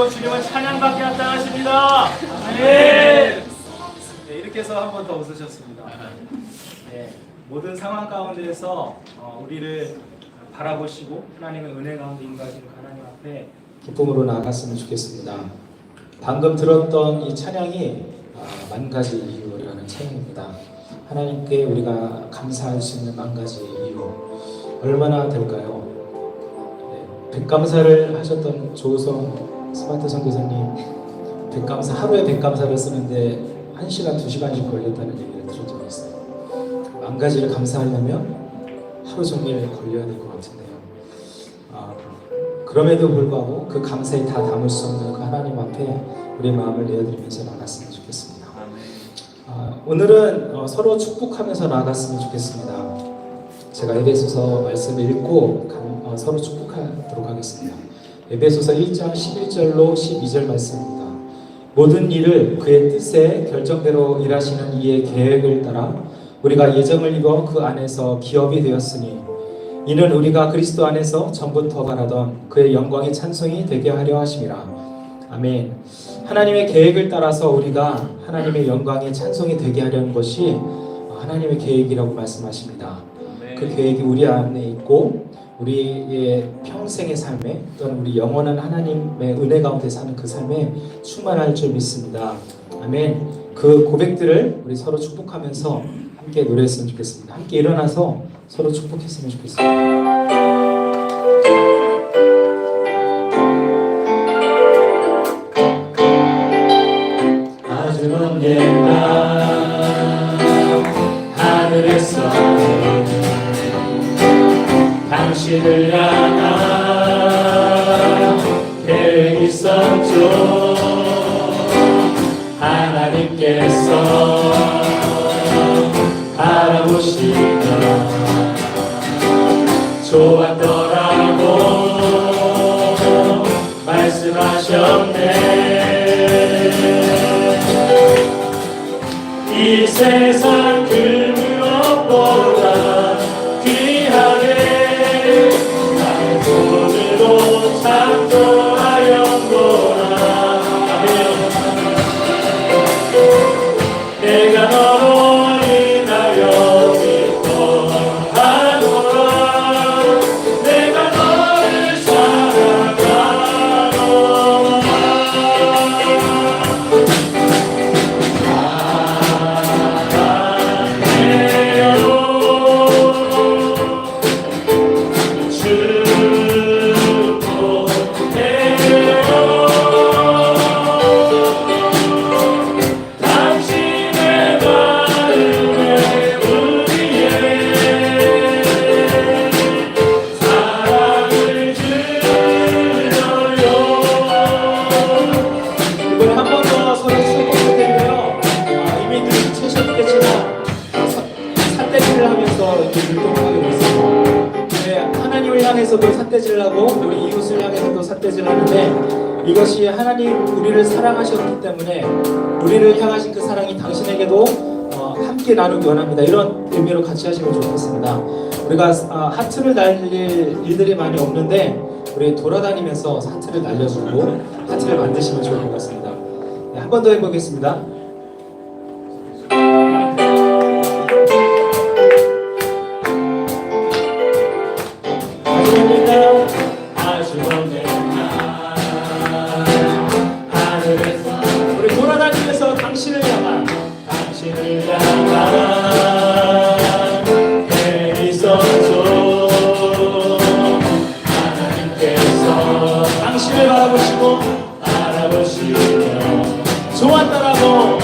오늘도 주님은 찬양받게 합당하십니다. 네. 이렇게 해서 한 번 더 웃으셨습니다. 네, 모든 상황 가운데에서 우리를 바라보시고 하나님의 은혜 가운데 임하시는 하나님 앞에 기쁨으로 나아갔으면 좋겠습니다. 방금 들었던 이 찬양이 만 가지 이유라는 찬양입니다. 하나님께 우리가 감사할 수 있는 만 가지 이유 얼마나 될까요? 네, 백감사를 하셨던 조우성 스마트 선교사님 백감사 하루에 백감사를 쓰는데 1시간 2시간씩 걸렸다는 얘기를 들은 적이 있어요. 만 가지를 감사하려면 하루 종일 걸려야 될 것 같은데요. 그럼에도 불구하고 그 감사에 다 담을 수 없는 그 하나님 앞에 우리 마음을 내어드리면서 나갔으면 좋겠습니다. 오늘은 서로 축복하면서 나갔으면 좋겠습니다. 제가 에베소서 말씀을 읽고 서로 축복하도록 하겠습니다. 에베소서 1장 11절로 12절 말씀입니다. 모든 일을 그의 뜻에 결정대로 일하시는 이의 계획을 따라 우리가 예정을 이뤄 그 안에서 기업이 되었으니 이는 우리가 그리스도 안에서 전부터 바라던 그의 영광의 찬송이 되게 하려 하심이라. 아멘. 하나님의 계획을 따라서 우리가 하나님의 영광의 찬송이 되게 하려는 것이 하나님의 계획이라고 말씀하십니다. 그 계획이 우리 안에 있고 우리의 평생의 삶에 또는 우리 영원한 하나님의 은혜 가운데 사는 그 삶에 충만할 줄 믿습니다. 아멘. 그 고백들을 우리 서로 축복하면서 함께 노래했으면 좋겠습니다. 함께 일어나서 서로 축복했으면 좋겠습니다. 아주 먼 옛날 하늘에서 당신을 향한 계획이 있었죠. 하나님께서 알아보시며 좋았더라고 말씀하셨네. 이 세상 그 무엇보다 귀하게 나의 손으로 창조하였노라. 내가 너로 인하여 기뻐하노라. 내가 너를 사랑하노라. 향해서도 삿대질을 하고 우리 이웃을 향해서도 삿대질을 하는데 이것이 하나님 우리를 사랑하셨기 때문에 우리를 향하신 그 사랑이 당신에게도 함께 나누기 원합니다. 이런 의미로 같이 하시면 좋겠습니다. 우리가 하트를 날릴 일들이 많이 없는데 우리 돌아다니면서 하트를 날려주고 하트를 만드시면 좋을 것 같습니다. 네, 한 번 더 해보겠습니다. 우리 돌아다니면서 당신을 향한 계획이 있었죠. 하나님께서 당신을 바라보시고 좋았더라고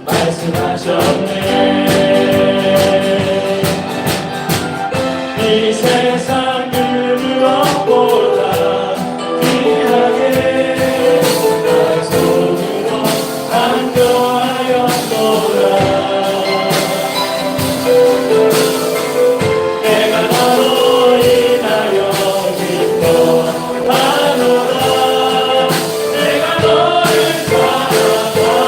말씀하셨네. 이 세상 그 무엇보다 귀하게 나의 손으로 창조하였노라. 내가 너로 인하여 기뻐하노라. 내가 너를 사랑하노라.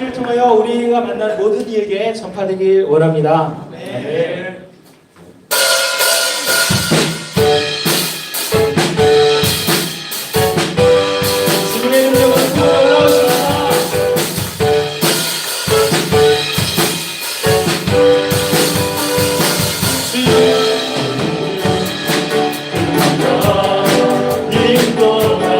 우리를 통하여 우리가 만난 모든 이에게 전파되길 원합니다. 네. 주님의 능력으로 부어 올라오십니다. 인도가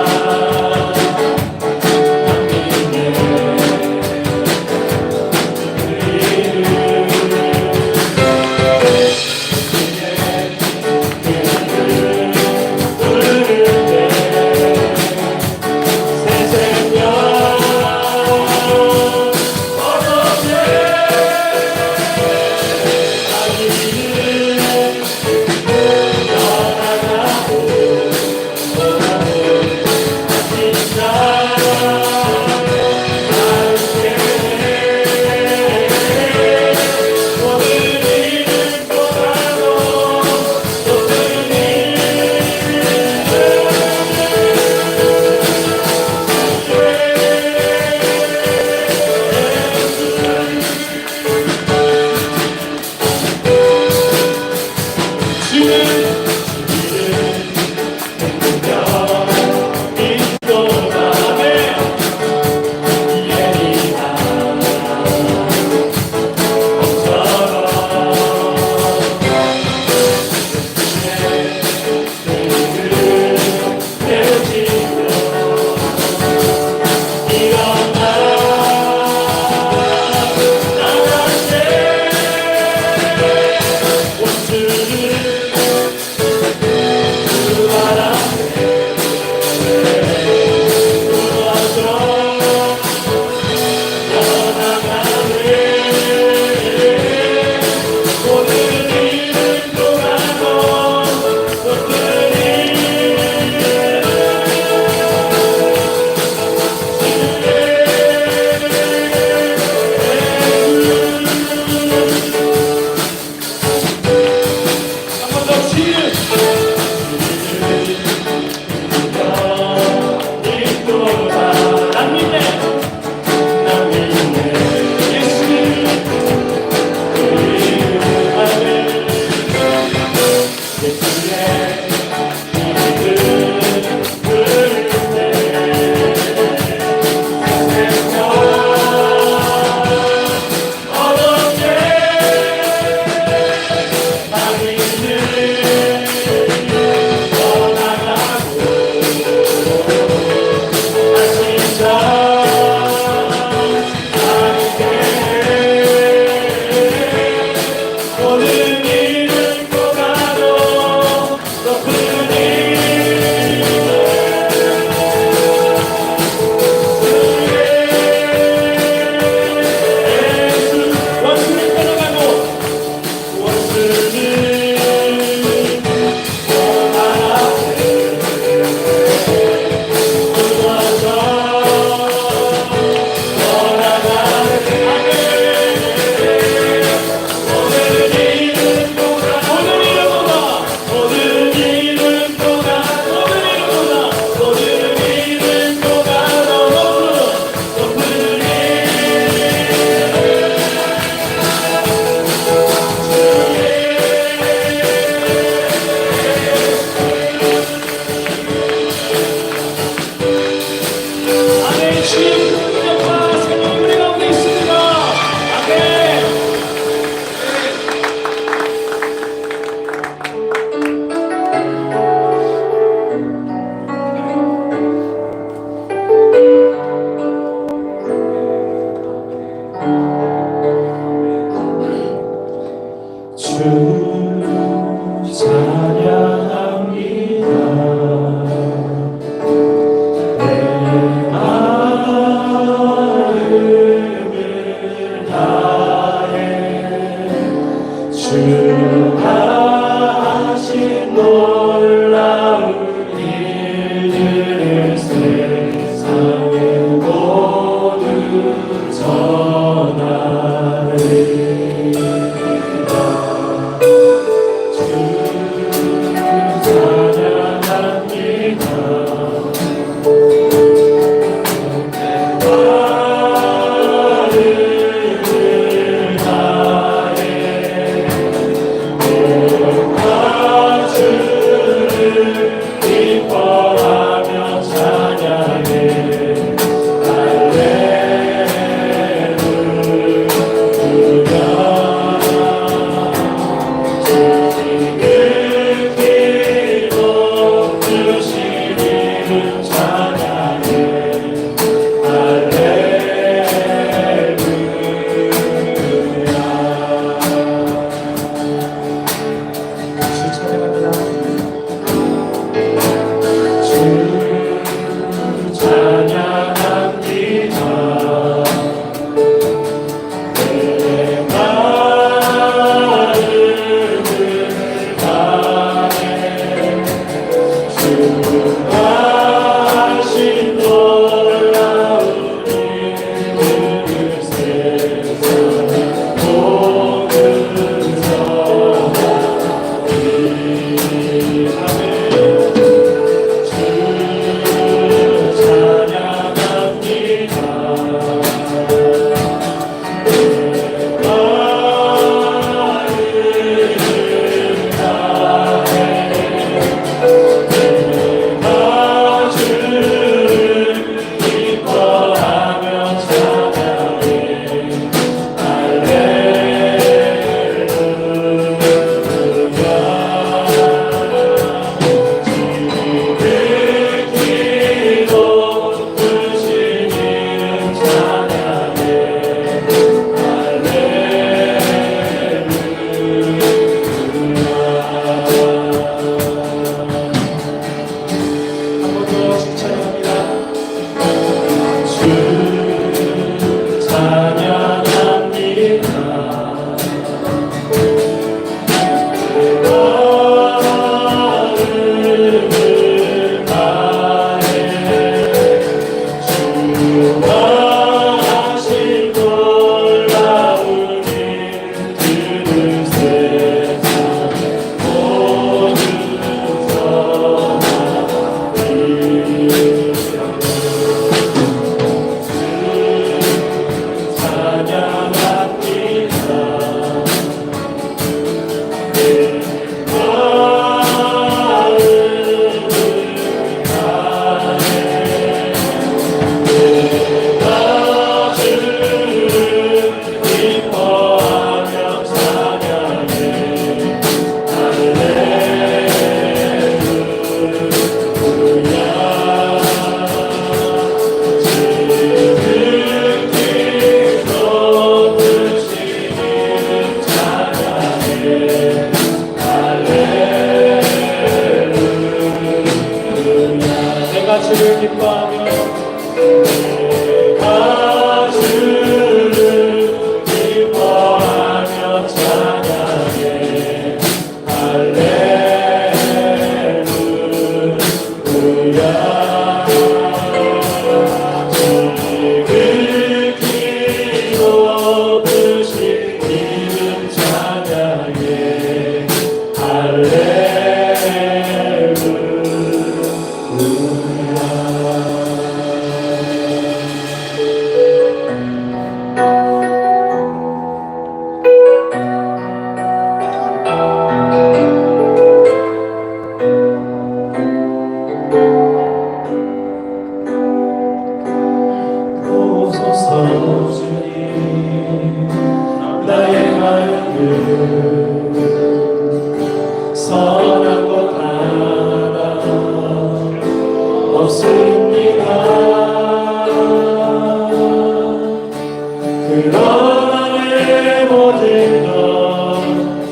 그러나 내 모든 것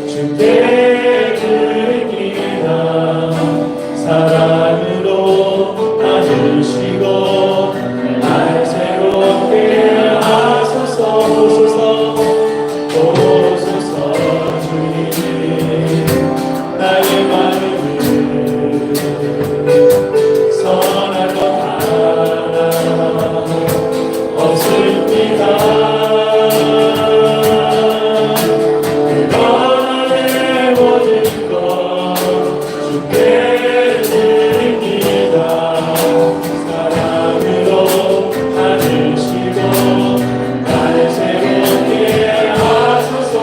주께 드립니다. 사랑으로 안으시고 날 새롭게 하소서. 오소서 주님 나의 마음을 선한 것 하나 없습니다. 그러나 내 모든 것 주께 드립니다. 사랑으로 안으시고 날 새롭게 하소서.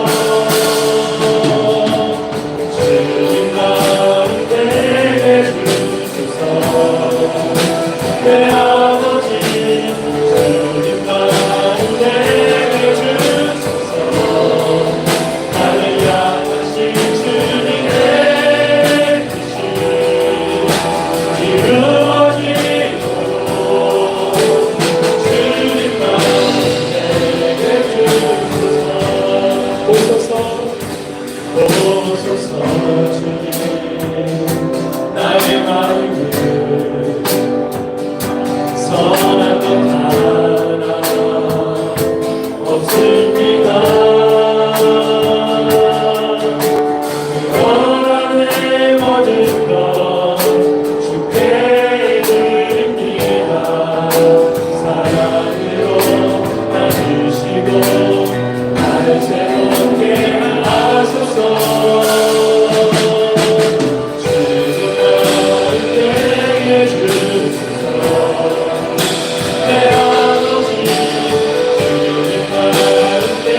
주님 마음 내게 주소서. 내 아버지 주님 마음 내게 주소서. 나를 향하신 주님의 뜻이 이루어지도록 주님 마음 내게 주소서. 오소서 주님 나의 마음을 선한 것 하나 없습니다. 그러나 내 모든 것 주께 드립니다. 사랑으로 안으시고 나를 새롭게 하소서. 주님 마음 내게 주소서. 내 아버지 주님 마음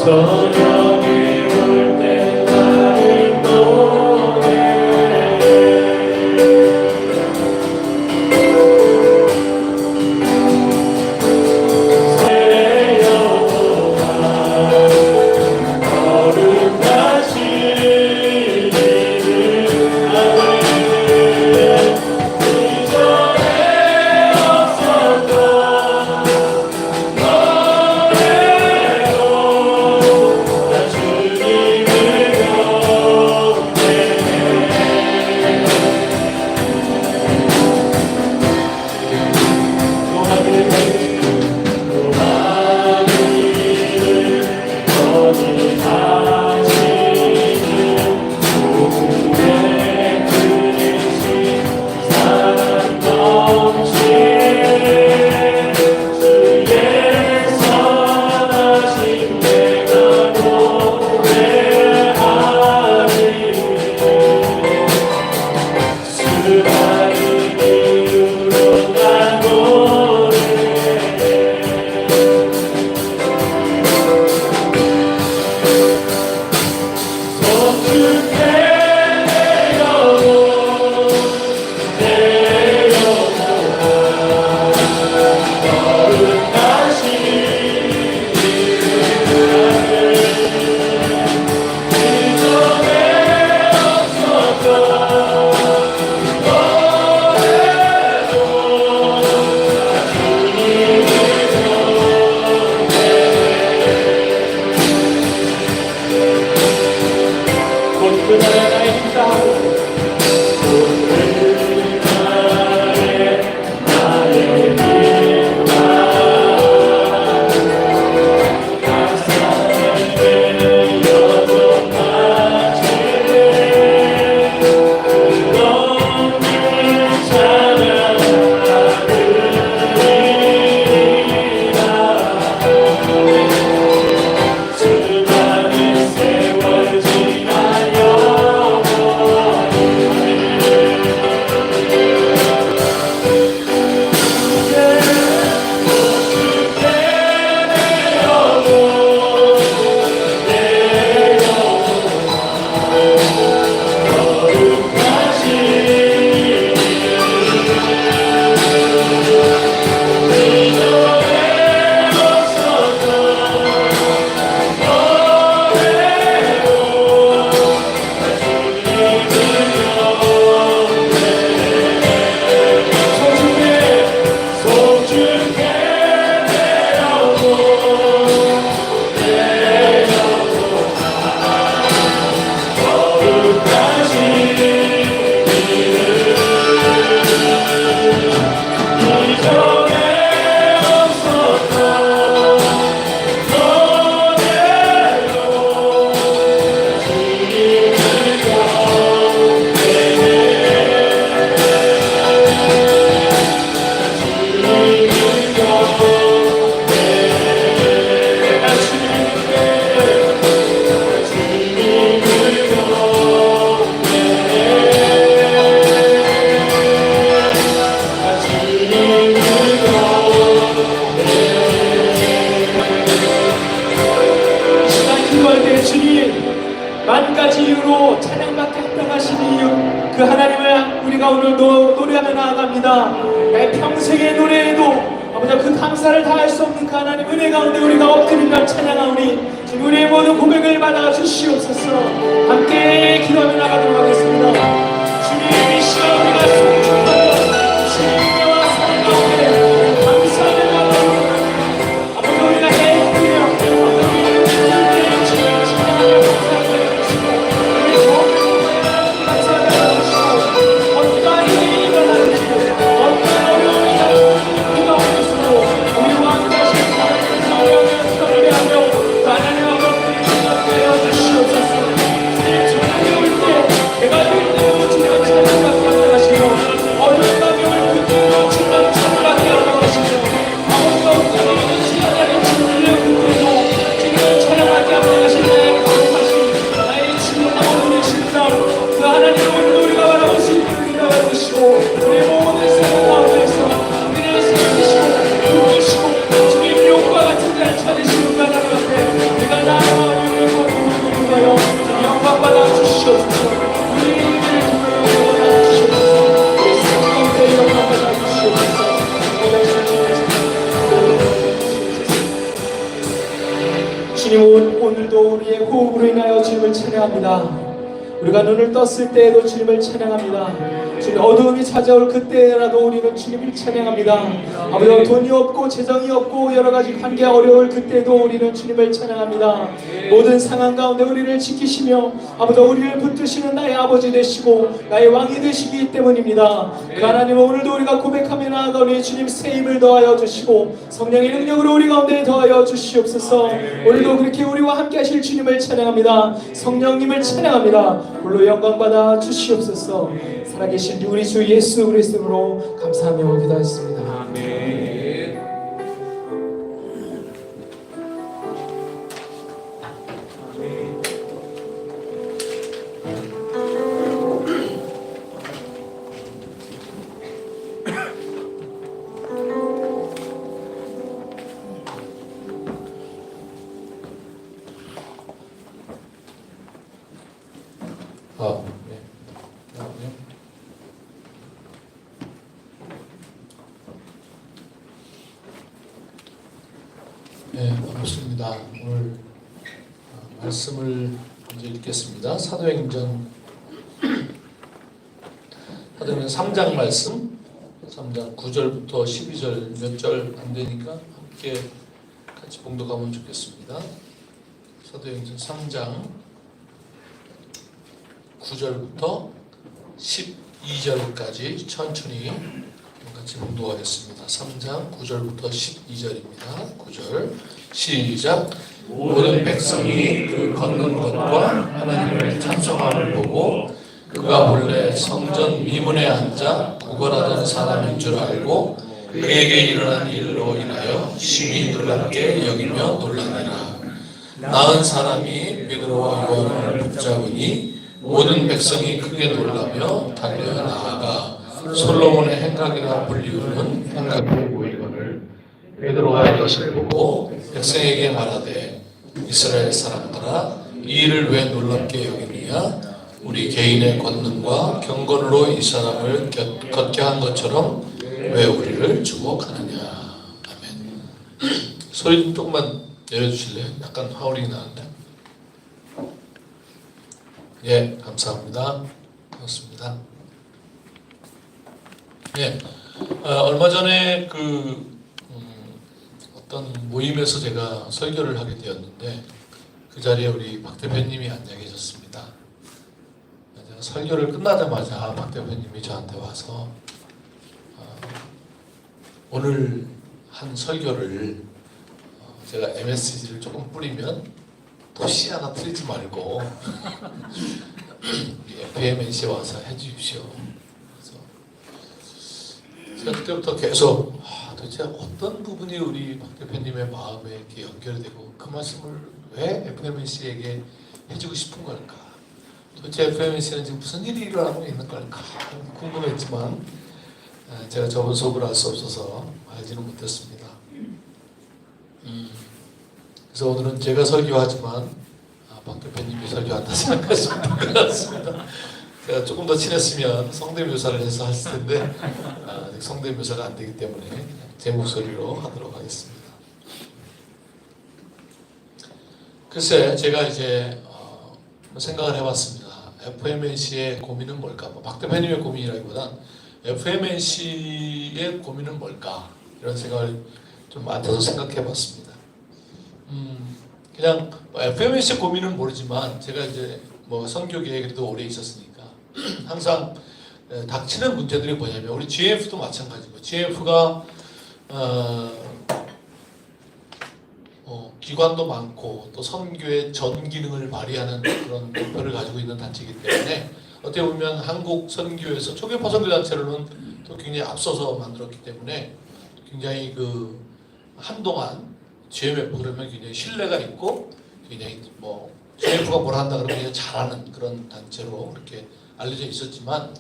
저녁이 올 때 나를 보내 만 가지 이유로 찬양받게 합당하신 이유, 그 하나님을 우리가 오늘 노래하며 나아갑니다. 내 평생의 노래에도 아버지 그 감사를 다할 수 없는 그 하나님 은혜 가운데 우리가 엎드리며 찬양하오니 지금 우리의 모든 고백을 받아 주시옵소서. 함께 기도하며 나가도록 하겠습니다. 주님, 이 시간 우리가 송축하며 주님과 사랑 가운데 감사를 나누고 아버지 우리가 해드려 주시옵소서. 내가 늘 주님을 찬양받게 하시고 주님 오늘도 우리의 호흡으로 인하여 주님을 찬양합니다. 우리가 눈을 떴을 때에도 주님을 찬양합니다. 주님 어두움이 찾아올 그때라도 우리는 주님을 찬양합니다. 아버지 돈이 없고 재정이 없고 여러 가지 관계가 어려울 그때도 우리는 주님을 찬양합니다. 모든 상황 가운데 우리를 지키시며 아버지 우리를 붙드시는 나의 아버지 되시고 나의 왕이 되시기 때문입니다. 그 하나님 오늘도 우리가 고백하며 나아가오니 주님 새 힘을 더하여 주시고 성령의 능력으로 우리 가운데 더하여 주시옵소서. 오늘도 그렇게 우리와 함께 하실 주님을 찬양합니다. 성령님을 찬양합니다. 홀로 영광 받아 주시옵소서. 살아계신 우리 주 예수 그리스도로 감사하며 기도하였습니다. 아멘. 네, 반갑습니다. 오늘 말씀을 먼저 읽겠습니다. 사도행전 3장 말씀, 3장 9절부터 12절 몇 절 안 되니까 함께 같이 봉독하면 좋겠습니다. 사도행전 3장 9절부터 12절까지 천천히 같이 봉독하겠습니다. 3장 9절부터 12절입니다. 9절 시작. 모든 백성이 그 걷는 것과 하나님을 찬송함을 보고 그가 본래 성전 미문에 앉아 구걸하던 사람인 줄 알고 그에게 일어난 일로 인하여 심히 놀랍게 여기며 놀라니라. 나은 사람이 베드로와 요한을 붙잡으니 모든 백성이 크게 놀라며 달려 나아가 솔로몬의 행각이라 불리우는 행각에 모이거늘 베드로가 이것을 보고 백성에게 말하되 이스라엘 사람들아 이 일을 왜 놀랍게 여기느냐 우리 개인의 권능과 경건으로 이 사람을 걷게 한 것처럼 왜 우리를 주목하느냐. 아멘. 소리 좀 조금만 내려주실래요? 약간 하울링이 나는데. 예, 감사합니다. 고맙습니다. 예, 얼마 전에 어떤 모임에서 제가 설교를 하게 되었는데 그 자리에 우리 박 대표님이 앉아 계셨습니다. 제가 설교를 끝나자마자 박 대표님이 저한테 와서 오늘 한 설교를 제가 MSG를 조금 뿌리면 도시 하나 틀리지 말고 FMNC에 와서 해주십시오. 제가 그때부터 계속 도대체 어떤 부분이 우리 박 대표님의 마음에 이렇게 연결되고 그 말씀을 왜 FMNC에게 해주고 싶은 걸까? 도대체 FMNC는 지금 무슨 일이 일어나고 있는 걸까? 궁금했지만 제가 저번 속을 알 수 없어서 알지는 못했습니다. 그래서 오늘은 제가 설교하지만 박 대표님이 설교한다 생각하시면 될 것 같습니다. 제가 조금 더 친했으면 성대묘사를 해서 했을 텐데 아직 성대묘사가 안 되기 때문에 제 목소리로 하도록 하겠습니다. 글쎄 제가 이제 생각을 해봤습니다. FMNC의 고민은 뭘까? 박 대표님의 고민이라기보단 FMNC의 고민은 뭘까? 이런 생각을 좀 맡아서 생각해봤습니다. 그냥 FMNC의 고민은 모르지만 제가 이제 선교계에 그래도 오래 있었으니까 항상 닥치는 문제들이 뭐냐면 우리 GF도 마찬가지고 GF가 기관도 많고 또 선교의 전 기능을 발휘하는 그런 목표를 가지고 있는 단체이기 때문에 어떻게 보면 한국 선교에서 초계파 선교 단체로는 또 굉장히 앞서서 만들었기 때문에 굉장히 한동안 GMF 그러면 굉장히 신뢰가 있고 굉장히 GMF가 뭘 한다 그러면 그냥 잘하는 그런 단체로 이렇게 알려져 있었지만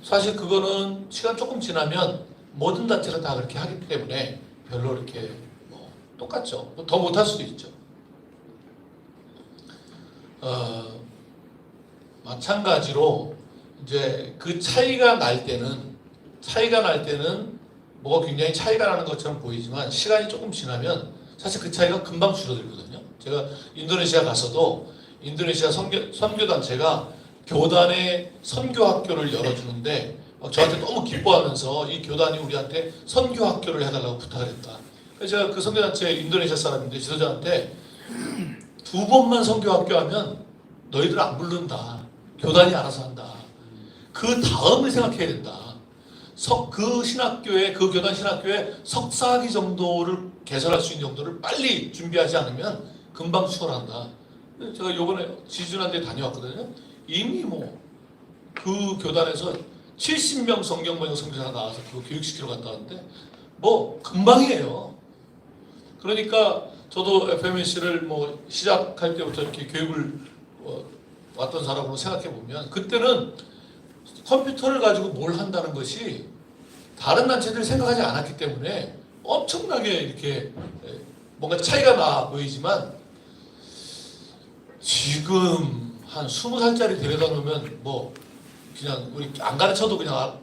사실 그거는 시간 조금 지나면 모든 단체가 다 그렇게 하기 때문에 별로 이렇게 똑같죠. 더 못할 수도 있죠. 마찬가지로 이제 그 차이가 날 때는 뭐가 굉장히 차이가 나는 것처럼 보이지만 시간이 조금 지나면 사실 그 차이가 금방 줄어들거든요. 제가 인도네시아 가서도 인도네시아 선교단체가 교단의 선교학교를 열어주는데 저한테 너무 기뻐하면서 이 교단이 우리한테 선교학교를 해달라고 부탁을 했다. 그래서 제가 그 선교단체 인도네시아 사람인데 지도자한테 2번만 선교학교 하면 너희들 안 부른다. 교단이 알아서 한다. 그 다음을 생각해야 된다. 그 신학교에, 그 교단 신학교에 석사학위 정도를 개설할 수 있는 정도를 빨리 준비하지 않으면 금방 추월한다. 제가 요번에 지준한테 다녀왔거든요. 이미 그 교단에서 70명 성경번역 선교사가 나와서 그거 교육시키러 갔다 왔는데 금방이에요. 그러니까 저도 FMC를 시작할 때부터 이렇게 교육을 왔던 사람으로 생각해 보면 그때는 컴퓨터를 가지고 뭘 한다는 것이 다른 단체들이 생각하지 않았기 때문에 엄청나게 이렇게 뭔가 차이가 나 보이지만 지금 한 20살짜리 데려다 놓으면 그냥 우리 안 가르쳐도 그냥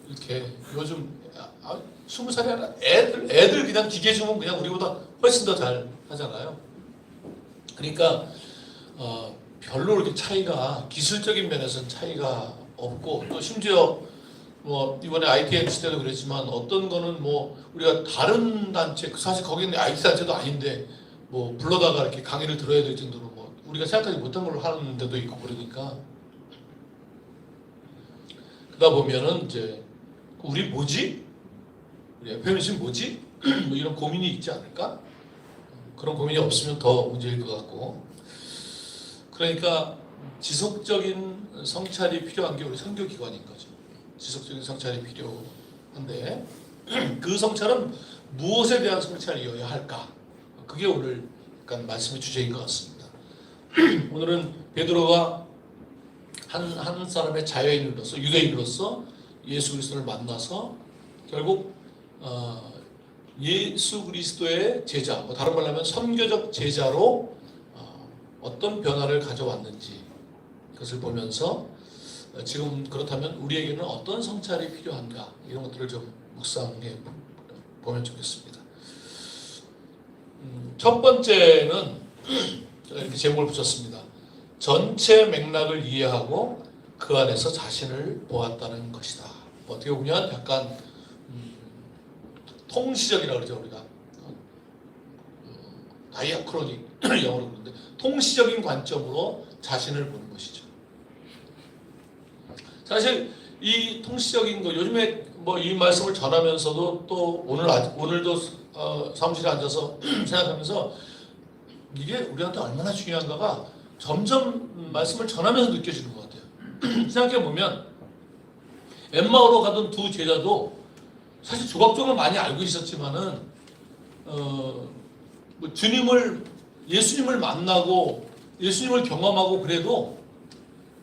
이렇게 요즘 20살이 아니라 애들 그냥 기계 주면 그냥 우리보다 훨씬 더 잘 하잖아요. 그러니까 별로 이렇게 차이가 기술적인 면에서는 차이가 없고 또 심지어 이번에 ITNC 때도 그랬지만 어떤 거는 우리가 다른 단체 사실 거기는 IT 단체도 아닌데 불러다가 이렇게 강의를 들어야 될 정도로 우리가 생각하지 못한 걸 하는 데도 있고 그러니까 그러다 보면은 이제 우리 뭐지? 우리 FMC 뭐지? 이런 고민이 있지 않을까? 그런 고민이 없으면 더 문제일 것 같고 그러니까 지속적인 성찰이 필요한 게 우리 선교기관인 거죠. 지속적인 성찰이 필요한데 그 성찰은 무엇에 대한 성찰이어야 할까? 그게 오늘 약간 말씀의 주제인 것 같습니다. 오늘은 베드로가 한 사람의 자여인으로서 유대인으로서 예수 그리스도를 만나서 결국 예수 그리스도의 제자, 다른 말로 하면 선교적 제자로 어떤 변화를 가져왔는지 그것을 보면서 지금 그렇다면 우리에게는 어떤 성찰이 필요한가 이런 것들을 좀 묵상해 보면 좋겠습니다. 첫 번째는 이렇게 제목을 붙였습니다. 전체 맥락을 이해하고 그 안에서 자신을 보았다는 것이다. 어떻게 보면 약간 통시적이라고 그러죠 우리가 다이아크로닉 영어로 그러는데 통시적인 관점으로 자신을 보는 것이죠. 사실 이 통시적인 거 요즘에 이 말씀을 전하면서도 또 오늘도 사무실에 앉아서 생각하면서 이게 우리한테 얼마나 중요한가가 점점 말씀을 전하면서 느껴지는 것 같아요. 생각해 보면 엠마오로 가던 두 제자도 사실 조각적으로 많이 알고 있었지만은 예수님을 만나고 예수님을 경험하고 그래도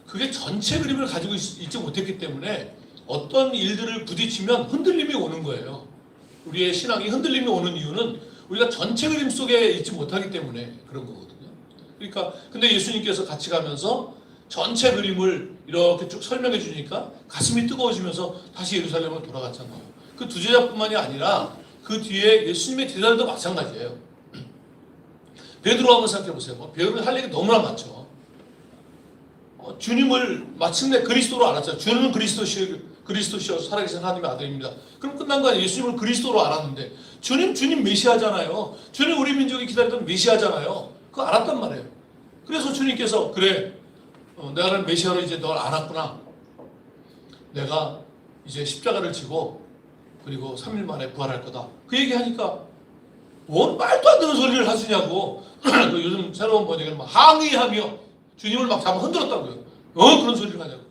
그게 전체 그림을 가지고 있지 못했기 때문에 어떤 일들을 부딪히면 흔들림이 오는 거예요. 우리의 신앙이 흔들림이 오는 이유는 우리가 전체 그림 속에 있지 못하기 때문에 그런 거거든요. 그러니까 근데 예수님께서 같이 가면서 전체 그림을 이렇게 쭉 설명해 주니까 가슴이 뜨거워지면서 다시 예루살렘으로 돌아갔잖아요. 그 두 제자뿐만이 아니라 그 뒤에 예수님의 제자들도 마찬가지예요. 베드로 한번 생각해 보세요. 베드로는 할 얘기 너무나 많죠. 주님을 마침내 그리스도로 알았잖아요. 주는 그리스도시여 살아계신 하나님의 아들입니다. 그럼 끝난 거 아니에요. 예수님을 그리스도로 알았는데 주님 메시아잖아요. 주님 우리 민족이 기다리던 메시아잖아요. 그거 알았단 말이에요. 그래서 주님께서 그래 내가 메시아로 이제 널 알았구나. 내가 이제 십자가를 지고 그리고 3일 만에 부활할 거다. 그 얘기하니까 뭔 말도 안 되는 소리를 하시냐고 그 요즘 새로운 번역에는 막 항의하며 주님을 막 잡아 흔들었다고요. 그런 소리를 하냐고.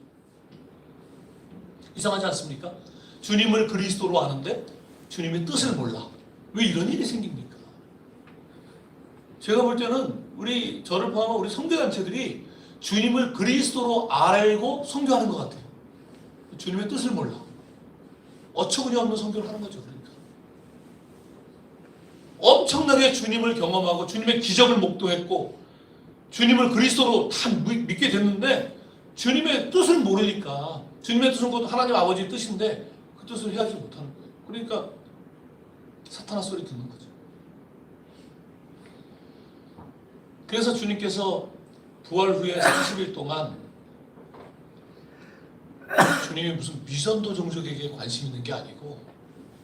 이상하지 않습니까? 주님을 그리스도로 아는데 주님의 뜻을 몰라. 왜 이런 일이 생깁니까? 제가 볼 때는 저를 포함한 우리 선교단체들이 주님을 그리스도로 알고 선교하는 것 같아요. 주님의 뜻을 몰라. 어처구니 없는 선교를 하는 거죠. 그러니까 엄청나게 주님을 경험하고 주님의 기적을 목도했고 주님을 그리스도로 다 믿게 됐는데 주님의 뜻을 모르니까 주님의 뜻은 곧 하나님 아버지의 뜻인데 그 뜻을 헤아리지 못하는 거예요. 그러니까 사탄아 소리 듣는 거죠. 그래서 주님께서 부활 후에 30일 동안 주님이 무슨 미전도 종족에게 관심 있는 게 아니고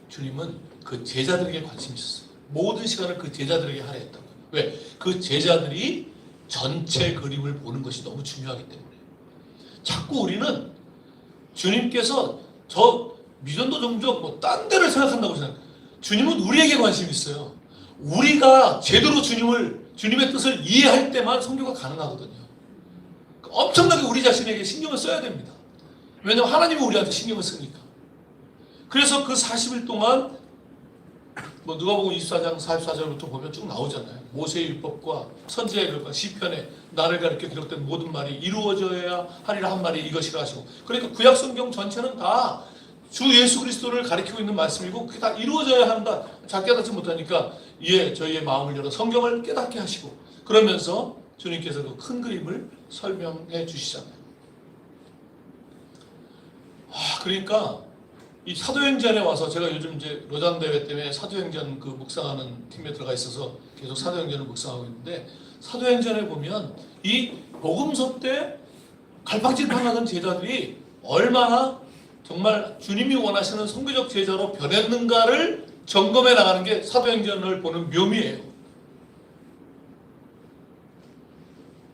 주님은 그 제자들에게 관심이 있었어요. 모든 시간을 그 제자들에게 할애했던 거예요. 왜? 그 제자들이 전체 그림을 보는 것이 너무 중요하기 때문에. 자꾸 우리는 주님께서 저 미전도 종족 뭐 딴 데를 생각한다고 생각해요. 주님은 우리에게 관심이 있어요. 우리가 제대로 주님의 뜻을 이해할 때만 성교가 가능하거든요. 엄청나게 우리 자신에게 신경을 써야 됩니다. 왜냐하면 하나님이 우리한테 신경을 쓰니까. 그래서 그 40일 동안 뭐 누가복음 24장 44절부터 보면 쭉 나오잖아요. 모세의 율법과 선지자의 글과 시편에 나를 가리켜 기록된 모든 말이 이루어져야 하리라 한 말이 이것이라 하시고, 그러니까 구약 성경 전체는 다 주 예수 그리스도를 가리키고 있는 말씀이고 그게 다 이루어져야 한다. 잘 깨닫지 못하니까 이에 저희의 마음을 열어 성경을 깨닫게 하시고, 그러면서 주님께서 그 큰 그림을 설명해 주시잖아요. 그러니까 이 사도행전에 와서 제가 요즘 이제 로잔 대회 때문에 사도행전 그 묵상하는 팀에 들어가 있어서 계속 사도행전을 묵상하고 있는데, 사도행전에 보면 이 복음서 때 갈팡질팡하던 제자들이 얼마나 정말 주님이 원하시는 선교적 제자로 변했는가를 점검해 나가는 게 사도행전을 보는 묘미예요.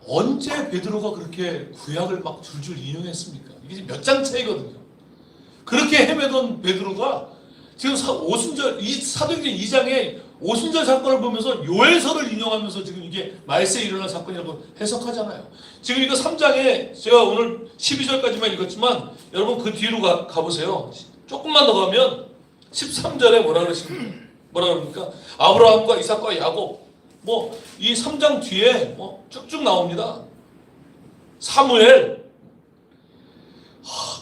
언제 베드로가 그렇게 구약을 막 줄줄 인용했습니까? 이게 몇 장 차이거든요. 그렇게 헤매던 베드로가 지금 오순절 이 사도행전 2장에 오순절 사건을 보면서 요엘서를 인용하면서 지금 이게 말세에 일어난 사건이라고 해석하잖아요. 지금 이거 3장에 제가 오늘 12절까지만 읽었지만 여러분 그 뒤로 가보세요. 조금만 더 가면 13절에 뭐라 그럽니까? 아브라함과 이삭과 야곱, 뭐 이 3장 뒤에 뭐 쭉쭉 나옵니다. 사무엘,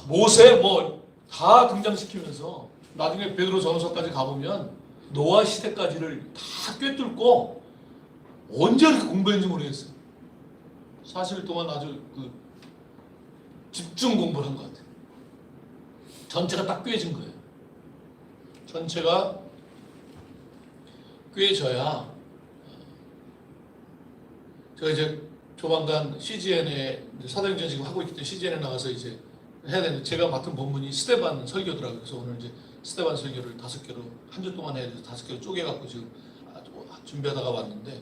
모세 뭐 다 등장시키면서 나중에 베드로 전서까지 가보면 노아 시대까지를 다 꿰뚫고 언제 그렇게 공부했는지 모르겠어요. 40일 동안 아주 그 집중 공부를 한 것 같아요. 전체가 딱 꿰진 거예요. 전체가 꿰져야 제가 이제 조만간 CGN에 사도행전 지금 하고 있기 때문에 CGN에 나가서 이제 해야 되는데, 제가 맡은 본문이 스데반 설교더라고요. 그래서 오늘 이제 스데반 설교를 5개로 한 주 동안 해야 돼서 5개로 쪼개갖고 지금 준비하다가 왔는데,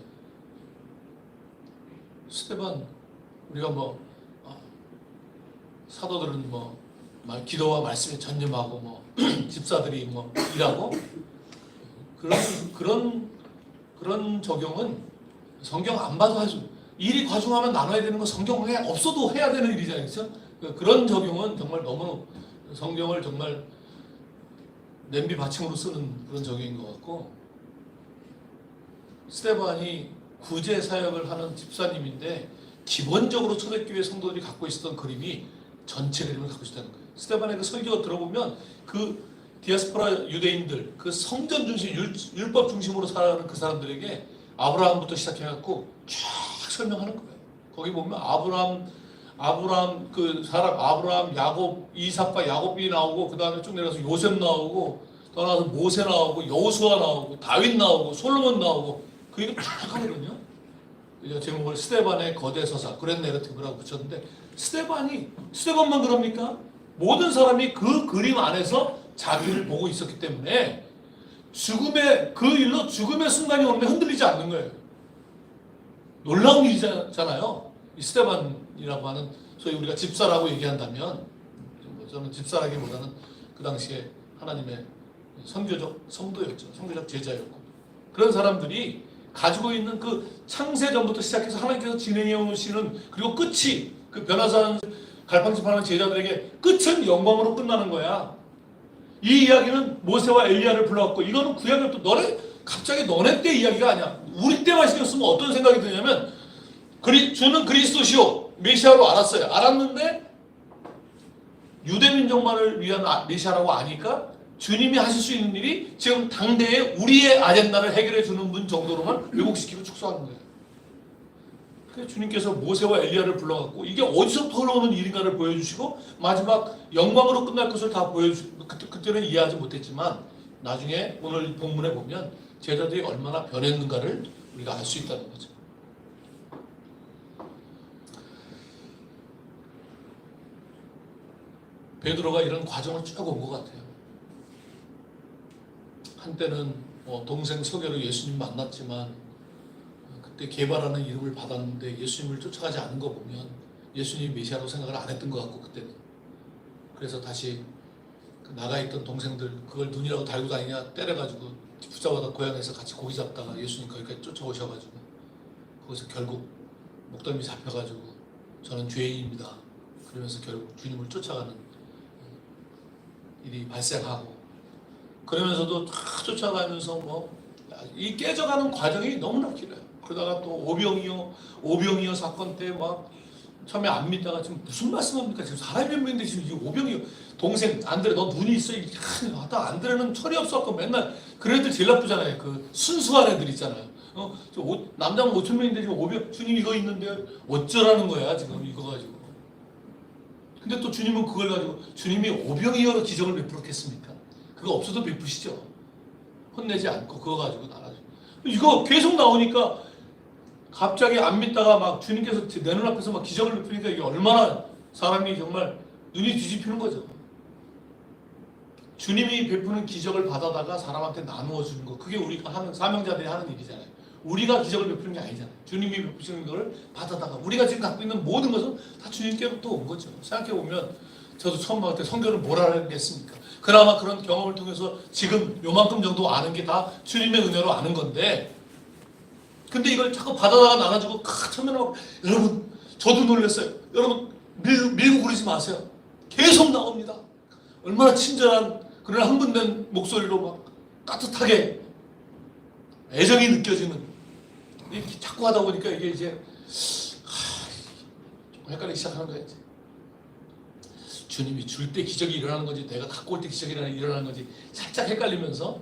스데반 우리가 뭐 사도들은 뭐 기도와 말씀에 전념하고 뭐 집사들이 뭐 일하고 그런 적용은 성경 안 봐도 하죠. 일이 과중하면 나눠야 되는 건 성경에 없어도 해야 되는 일이잖아요. 그렇죠? 그런 적용은 정말 너무 성경을 정말 냄비 받침으로 쓰는 그런 적용인 것 같고, 스데반이 구제 사역을 하는 집사님인데 기본적으로 초대교회 성도들이 갖고 있었던 그림이 전체 그림을 갖고 있었다는 거예요. 스데반의 그 설교 들어보면 그 디아스포라 유대인들, 그 성전 중심, 율법 중심으로 살아가는 그 사람들에게 아브라함부터 시작해갖고 쫙 설명하는 거예요. 거기 보면 아브라함 그 사람 아브라함, 야곱, 이삭과 야곱이 나오고, 그 다음에 쭉 내려가서 요셉 나오고, 더 나가서 모세 나오고, 여호수아 나오고, 다윗 나오고, 솔로몬 나오고, 그 얘기 쫙 하거든요. 제목을 스데반의 거대 서사, 그랜 내러티브라고 붙였는데, 스데반만 그럽니까? 모든 사람이 그 그림 안에서 자기를 보고 있었기 때문에 그 일로 죽음의 순간이 오는데 흔들리지 않는 거예요. 놀라운 일이잖아요. 이 스데반이라고 하는, 소위 우리가 집사라고 얘기한다면, 저는 집사라기보다는 그 당시에 하나님의 선교적 성도였죠. 선교적 제자였고, 그런 사람들이 가지고 있는 그 창세전부터 시작해서 하나님께서 진행해 오시는, 그리고 끝이 그 변화산 갈팡질팡하는 제자들에게 끝은 영광으로 끝나는 거야. 이 이야기는 모세와 엘리야를 불러왔고, 이거는 구약을 또 갑자기 너네 때 이야기가 아니야. 우리 때만 신경 쓰면 어떤 생각이 드냐면, 주는 그리스도시요 메시아로 알았는데 유대민족만을 위한 메시아라고 아니까 주님이 하실 수 있는 일이 지금 당대에 우리의 아젠다를 해결해 주는 분 정도로만 왜곡시키고 축소하는 거예요. 그래서 주님께서 모세와 엘리야를 불러갖고 이게 어디서부터 흘러오는 일인가를 보여주시고, 마지막 영광으로 끝날 것을 다 보여주시고, 그때는 이해하지 못했지만 나중에 오늘 본문에 보면 제자들이 얼마나 변했는가를 우리가 알 수 있다는 거죠. 베드로가 이런 과정을 쭉 온 것 같아요. 한때는 동생 소개로 예수님 만났지만 그때 개바라는 이름을 받았는데 예수님을 쫓아가지 않은 거 보면 예수님이 메시아라고 생각을 안 했던 것 같고 그때는. 그래서 다시 나가 있던 동생들 그걸 눈이라고 달고 다니냐 때려가지고 붙잡아다 고향에서 같이 고기 잡다가 예수님 거기까지 쫓아오셔가지고 거기서 결국 목덜미 잡혀가지고 저는 죄인입니다. 그러면서 결국 주님을 쫓아가는 일이 발생하고 그러면서도 다 쫓아가면서 이 깨져가는 과정이 너무나 길어요. 그러다가 또 오병이어 사건 때 막 처음에 안 믿다가 지금 무슨 말씀합니까? 지금 사람이 몇 명인데 지금 이 오병이어 동생 안드레 너 눈이 있어? 하다 안드레는 철이 없었고 맨날 그런 애들 제일 나쁘잖아요. 그 순수한 애들 있잖아요. 남자는 5천 명인데 지금 주님 이거 있는데 어쩌라는 거야 지금 이거 가지고. 근데 또 주님은 그걸 가지고 주님이 오병이어로 기적을 베풀었겠습니까? 그거 없어도 베푸시죠. 혼내지 않고 그거 가지고 나가죠. 이거 계속 나오니까 갑자기 안 믿다가 막 주님께서 내 눈앞에서 막 기적을 베푸니까 이게 얼마나 사람이 정말 눈이 뒤집히는 거죠. 주님이 베푸는 기적을 받아다가 사람한테 나누어 주는 거 그게 우리가 하는 사명자들이 하는 일이잖아요. 우리가 기적을 베푸는 게 아니잖아요. 주님이 베푸시는 걸 받아다가 우리가 지금 갖고 있는 모든 것은 다 주님께로부터 온 거죠. 생각해보면 저도 처음 봤을 때 성경을 뭐라 하겠습니까? 그나마 그런 경험을 통해서 지금 요만큼 정도 아는 게 다 주님의 은혜로 아는 건데 근데 이걸 자꾸 받아다가 나눠주고 처음에는 막 여러분 저도 놀랐어요. 여러분 밀고 그러지 마세요. 계속 나옵니다. 얼마나 친절한 그러나 흥분된 목소리로 막 따뜻하게 애정이 느껴지는 이렇게 자꾸 하다 보니까 이게 이제 좀 헷갈리기 시작하는 거예요. 이제. 주님이 줄 때 기적이 일어나는 건지 내가 갖고 올 때 기적이 일어나는 건지 살짝 헷갈리면서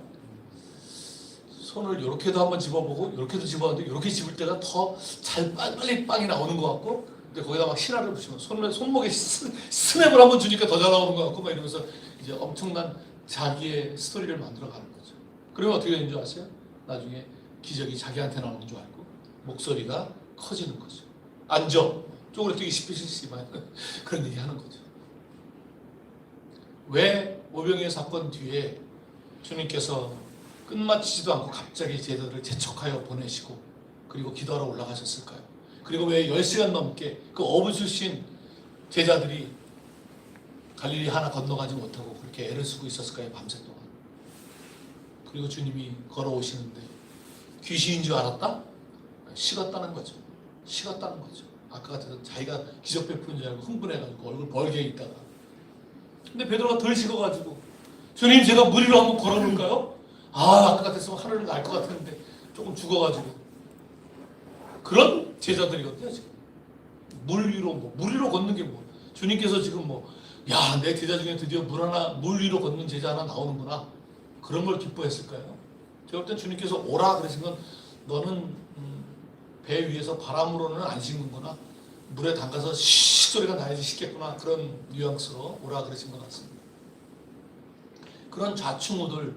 손을 이렇게도 한번 집어보고 이렇게도 집어봤는데 이렇게 집을 때가 더 잘 빨리 빵이 나오는 것 같고 근데 거기다 막 실화를 붙이면 손목에 스냅을 한번 주니까 더 잘 나오는 것 같고 막 이러면서 이제 엄청난 자기의 스토리를 만들어가는 거죠. 그러면 어떻게 되는 줄 아세요? 나중에 기적이 자기한테 나오는 줄 알고 목소리가 커지는 거죠. 앉아. 쪼그려뜨기 싶으시지만 그런 얘기 하는 거죠. 왜 오병이어 사건 뒤에 주님께서 끝마치지도 않고 갑자기 제자들을 재촉하여 보내시고 그리고 기도하러 올라가셨을까요? 그리고 왜 10시간 넘게 그 어부 출신 제자들이 갈릴리 하나 건너가지 못하고 그렇게 애를 쓰고 있었을까요? 밤새 동안. 그리고 주님이 걸어오시는데 귀신인 줄 알았다? 식었다는 거죠. 식었다는 거죠. 아까 같은 자기가 기적 베푸는 줄 알고 흥분해가지고 얼굴 벌게 있다가 근데 베드로가 덜 식어가지고 주님 제가 물 위로 한번 걸어볼까요? 아까 같았으면 하늘을 날 것 같았는데 조금 죽어가지고 그런 제자들이거든요 지금. 물 위로 걷는 게 뭐 주님께서 지금 내 제자 중에 드디어 물 위로 걷는 제자 하나 나오는구나 그런 걸 기뻐했을까요? 제가 볼 땐 주님께서 오라 그러신 건 너는 배 위에서 바람으로는 안 식는구나 물에 담가서 씩 소리가 나야지 식겠구나 그런 뉘앙스로 오라 그러신 것 같습니다. 그런 좌충우들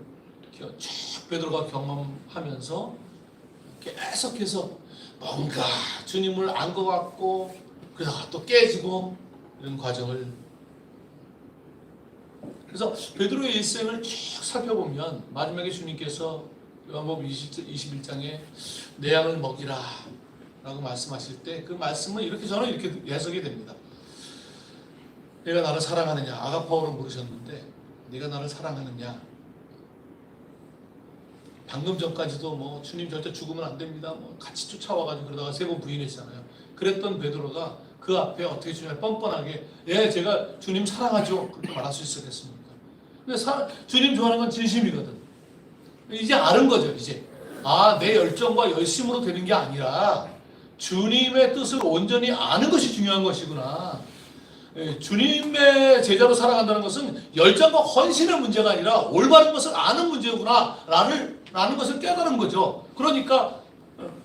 쭉 베드로가 경험하면서 계속해서 뭔가 주님을 안 것 같고 그러다가 또 깨지고 이런 과정을 그래서 베드로의 일생을 쭉 살펴보면 마지막에 주님께서 요한복음 21장에 내 양을 먹이라 라고 말씀하실 때 그 말씀은 저는 이렇게 해석이 됩니다. 내가 나를 사랑하느냐 아가파오로 물으셨는데 네가 나를 사랑하느냐 방금 전까지도 주님 절대 죽으면 안 됩니다 같이 쫓아와가지고 그러다가 3번 부인했잖아요. 그랬던 베드로가 그 앞에 어떻게 주님을 뻔뻔하게 제가 주님 사랑하죠 그렇게 말할 수 있었겠습니까? 근데 주님 좋아하는 건 진심이거든. 이제 아는 거죠. 이제 내 열정과 열심으로 되는 게 아니라 주님의 뜻을 온전히 아는 것이 중요한 것이구나. 주님의 제자로 살아간다는 것은 열정과 헌신의 문제가 아니라 올바른 것을 아는 문제구나 라는 것을 깨달은 거죠. 그러니까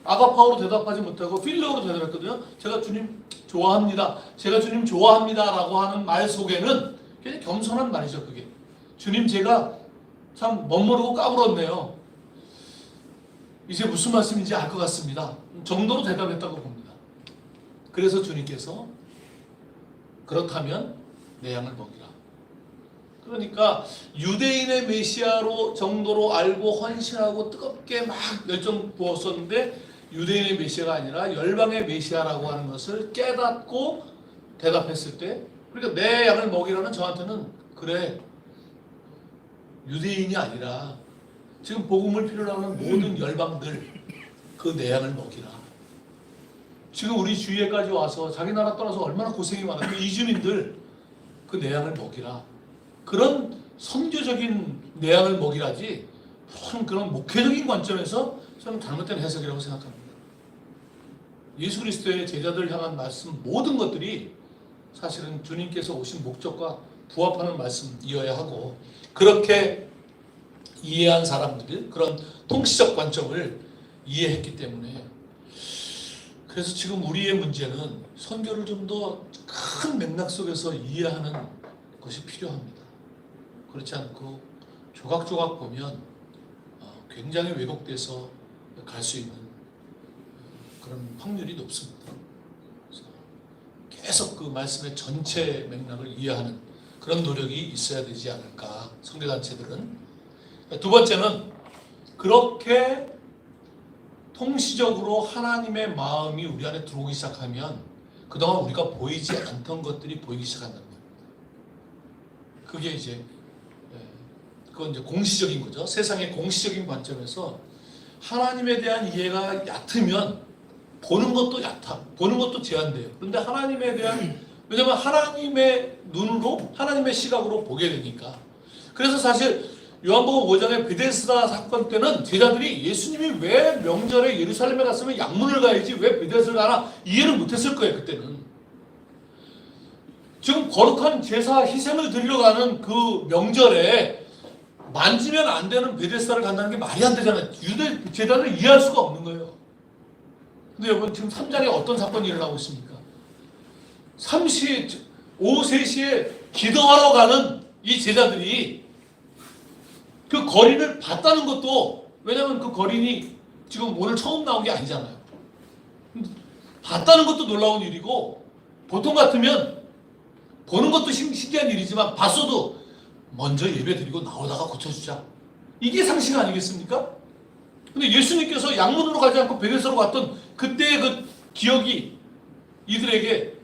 아가파오로 대답하지 못하고 필로로 대답했거든요. 제가 주님 좋아합니다. 제가 주님 좋아합니다 라고 하는 말 속에는 굉장히 겸손한 말이죠. 그게 주님 제가 참 멋모르고 까불었네요. 이제 무슨 말씀인지 알 것 같습니다. 정도로 대답했다고 봅니다. 그래서 주님께서 그렇다면 내 양을 먹이라. 그러니까 유대인의 메시아로 정도로 알고 헌신하고 뜨겁게 막 열정 부었었는데 유대인의 메시아가 아니라 열방의 메시아라고 하는 것을 깨닫고 대답했을 때, 그러니까 내 양을 먹이라는 저한테는, 그래, 유대인이 아니라 지금 복음을 필요로 하는 모든 열방들 그 내 양을 먹이라. 지금 우리 주위에까지 와서 자기 나라 떠나서 얼마나 고생이 많아요. 그 이주민들 그 내 양을 먹이라. 그런 선교적인 내 양을 먹이라지 그런 목회적인 관점에서 저는 잘못된 해석이라고 생각합니다. 예수 그리스도의 제자들 향한 말씀 모든 것들이 사실은 주님께서 오신 목적과 부합하는 말씀이어야 하고, 그렇게 이해한 사람들이 그런 통치적 관점을 이해했기 때문에, 그래서 지금 우리의 문제는 선교를 좀 더 큰 맥락 속에서 이해하는 것이 필요합니다. 그렇지 않고 조각조각 보면 굉장히 왜곡돼서 갈 수 있는 그런 확률이 높습니다. 그래서 계속 그 말씀의 전체 맥락을 이해하는 그런 노력이 있어야 되지 않을까, 선교단체들은. 두 번째는, 그렇게 통시적으로 하나님의 마음이 우리 안에 들어오기 시작하면 그동안 우리가 보이지 않던 것들이 보이기 시작한다는 거예요. 그게 이제 그건 이제 공시적인 거죠. 세상의 공시적인 관점에서 하나님에 대한 이해가 얕으면 보는 것도 얕아, 보는 것도 제한돼요. 그런데 하나님에 대한, 왜냐하면 하나님의 눈으로, 하나님의 시각으로 보게 되니까. 그래서 사실 요한복음 5장의 베데스다 사건 때는 제자들이 예수님이 왜 명절에 예루살렘에 갔으면 양문을 가야지 왜 베데스다를 가나 이해를 못했을 거예요. 그때는 지금 거룩한 제사 희생을 드리러 가는 그 명절에 만지면 안 되는 베데스다를 간다는 게 말이 안 되잖아요. 유대 제자들을 이해할 수가 없는 거예요. 근데 여러분, 지금 3장에 어떤 사건이 일어나고 있습니까? 오후 3시에 기도하러 가는 이 제자들이 그 거린을 봤다는 것도, 왜냐하면 그 거린이 지금 오늘 처음 나온 게 아니잖아요. 봤다는 것도 놀라운 일이고, 보통 같으면 보는 것도 신기한 일이지만 봤어도 먼저 예배 드리고 나오다가 고쳐주자, 이게 상식 아니겠습니까? 근데 예수님께서 양문으로 가지 않고 베데스다로 갔던 그때의 그 기억이 이들에게,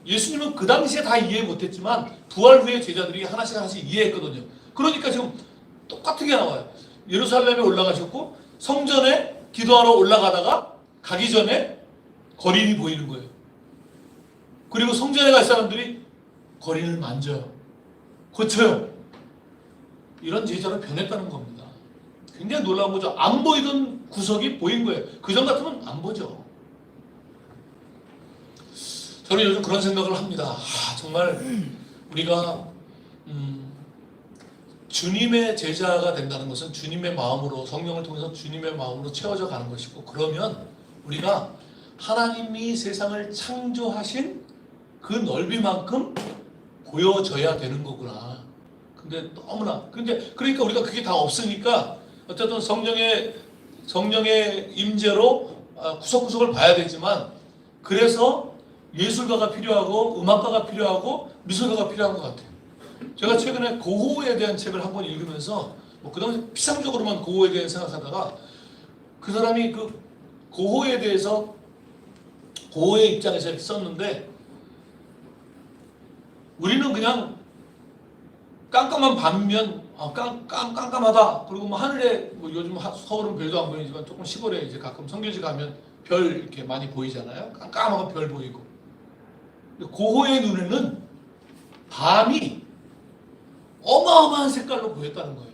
예수님은 그 당시에 다 이해 못했지만 부활 후에 제자들이 하나씩 하나씩 이해했거든요. 그러니까 지금 똑같은 게 나와요. 예루살렘에 올라가셨고 성전에 기도하러 올라가다가 가기 전에 거린이 보이는 거예요. 그리고 성전에 갈 사람들이 거린을 만져요. 고쳐요. 이런 제자로 변했다는 겁니다. 굉장히 놀라운 거죠. 안 보이던 구석이 보인 거예요. 그전 같으면 안 보죠. 저는 요즘 그런 생각을 합니다. 정말 우리가 주님의 제자가 된다는 것은 주님의 마음으로, 성령을 통해서 주님의 마음으로 채워져 가는 것이고, 그러면 우리가 하나님이 세상을 창조하신 그 넓이만큼 보여져야 되는 거구나. 근데 너무나, 그러니까 우리가 그게 다 없으니까 어쨌든 성령의 임재로 구석구석을 봐야 되지만, 그래서 예술가가 필요하고 음악가가 필요하고 미술가가 필요한 것 같아요. 제가 최근에 고호에 대한 책을 한 권 읽으면서 그 당시 피상적으로만 고호에 대해 생각하다가, 그 사람이 그 고호에 대해서 고호의 입장에서 이렇게 썼는데, 우리는 그냥 깜깜한 밤이면 깜깜하다. 그리고 뭐 하늘에, 뭐 요즘 서울은 별도 안 보이지만 조금 시골에 이제 가끔 성교지 가면 별 이렇게 많이 보이잖아요. 깜깜하고 별 보이고. 고호의 눈에는 밤이 어마어마한 색깔로 보였다는 거예요.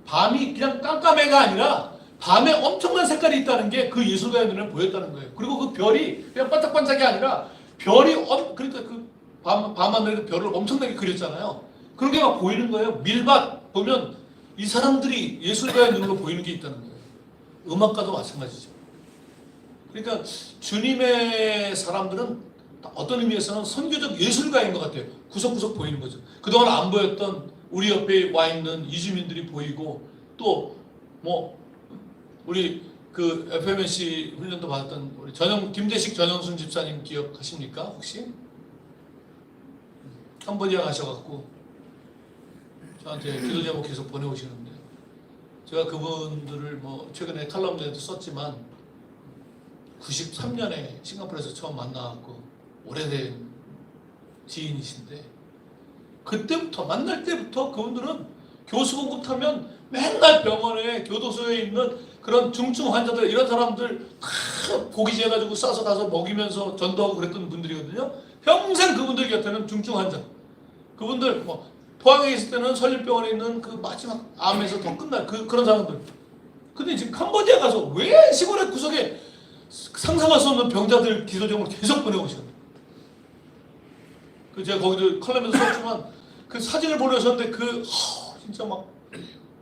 밤이 그냥 깜깜해가 아니라 밤에 엄청난 색깔이 있다는 게 그 예술가의 눈에 보였다는 거예요. 그리고 그 별이 그냥 반짝반짝이 아니라 별이 그러니까 그 밤하늘에 별을 엄청나게 그렸잖아요. 그런 게 막 보이는 거예요. 밀밭 보면 이 사람들이 예술가의 눈으로 보이는 게 있다는 거예요. 음악가도 마찬가지죠. 그러니까 주님의 사람들은 어떤 의미에서는 선교적 예술가인 것 같아요. 구석구석 보이는 거죠. 그동안 안 보였던 우리 옆에 와 있는 이주민들이 보이고, 또 뭐 우리 그 FMNC 훈련도 받았던 우리 김대식 전영순 집사님 기억하십니까? 혹시? 캄보디아 가셔갖고 저한테 기도 제목 계속 보내오시는데 제가 그분들을 뭐 최근에 칼럼에도 썼지만 93년에 싱가포르에서 처음 만나갖고 오래된 지인이신데 그때부터 만날 때부터 그분들은 교수공급 타면 맨날 병원에 교도소에 있는 그런 중증 환자들 이런 사람들 다 고기 재가지고 싸서 가서 먹이면서 전도하고 그랬던 분들이거든요. 평생 그분들 곁에는 중증 환자 그분들 뭐 포항에 있을 때는 설립병원에 있는 그 마지막 암에서 더 끝날 그런 사람들. 근데 지금 캄보디아 가서 왜 시골의 구석에 상상할 수 없는 병자들 기도 제목을 계속 보내오셨어요. 그 제가 거기도 컬럼에서 썼지만 그 사진을 보내셨는데 진짜 막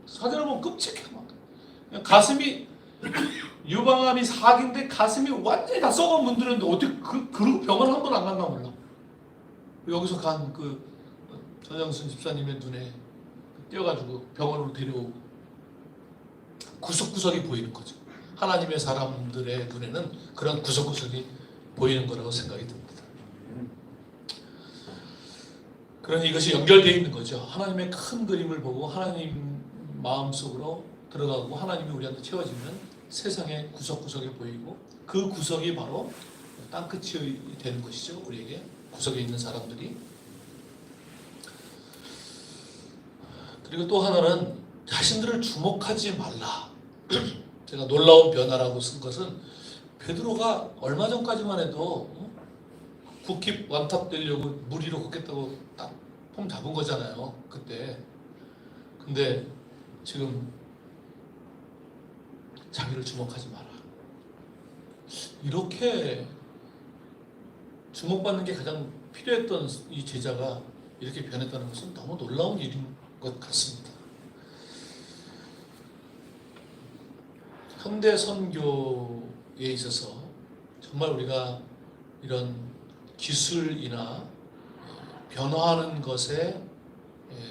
사진을 보면 끔찍해 막 그냥 가슴이 유방암이 4기인데 가슴이 완전히 다 썩은 분들인데 어떻게 그 병원 한 번 안 갔나 몰라. 여기서 간 그 전영순 집사님의 눈에 띄어가지고 병원으로 데려오고 구석구석이 보이는 거죠. 하나님의 사람들의 눈에는 그런 구석구석이 보이는 거라고 생각이 듭니다. 그러니 이것이 연결되어 있는 거죠. 하나님의 큰 그림을 보고 하나님 마음속으로 들어가고 하나님이 우리한테 채워지면 세상의 구석구석이 보이고 그 구석이 바로 땅끝이 되는 것이죠. 우리에게 구석에 있는 사람들이. 그리고 또 하나는 자신들을 주목하지 말라. 제가 놀라운 변화라고 쓴 것은 베드로가 얼마 전까지만 해도 국힙 완탑 되려고 물 위로 걷겠다고 딱 폼 잡은 거잖아요. 그때. 근데 지금 자기를 주목하지 마라. 이렇게 주목받는 게 가장 필요했던 이 제자가 이렇게 변했다는 것은 너무 놀라운 일인 것 같습니다. 현대 선교에 있어서 정말 우리가 이런 기술이나 변화하는 것에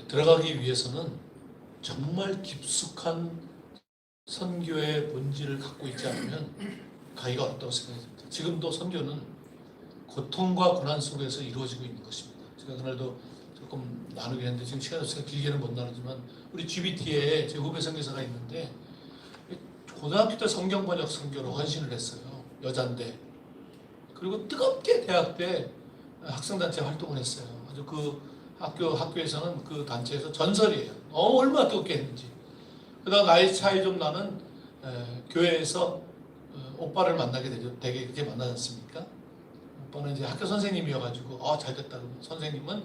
들어가기 위해서는 정말 깊숙한 선교의 본질을 갖고 있지 않으면 가기가 어렵다고 생각합니다. 지금도 선교는 고통과 고난 속에서 이루어지고 있는 것입니다. 제가 그날도 조금 나누긴 했는데 지금 시간이 없으니까 길게는 못 나누지만 우리 GBT에 제 후배 선교사가 있는데 고등학교 때 성경 번역 선교로 헌신을 했어요. 여잔데. 그리고 뜨겁게 대학 때 학생단체 활동을 했어요. 아주 그 학교에서는 그 단체에서 전설이에요. 얼마나 뜨겁게 했는지. 그다음 나이 차이 좀 나는 교회에서 오빠를 만나게 되죠. 되게 그렇게 만나지 않습니까? 오빠는 이제 학교 선생님이어가지고 잘 됐다. 선생님은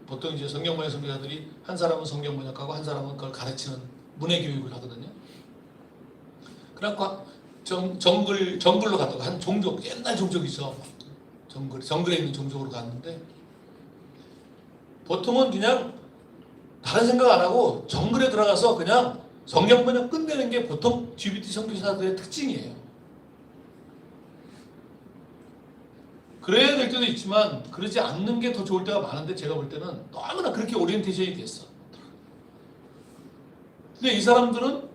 보통 이제 성경 번역 선교사들이 한 사람은 성경 번역하고 한 사람은 그걸 가르치는 문해 교육을 하거든요. 그래갖고 정글로 갔다가 한 종족 옛날 종족이죠. 정글에 있는 종족으로 갔는데 보통은 그냥 다른 생각 안 하고 정글에 들어가서 그냥 성경 번역 끝내는 게 보통 GBT 선교사들의 특징이에요. 그래야 될 때도 있지만 그러지 않는 게 더 좋을 때가 많은데 제가 볼 때는 너무나 그렇게 오리엔테이션이 됐어. 근데 이 사람들은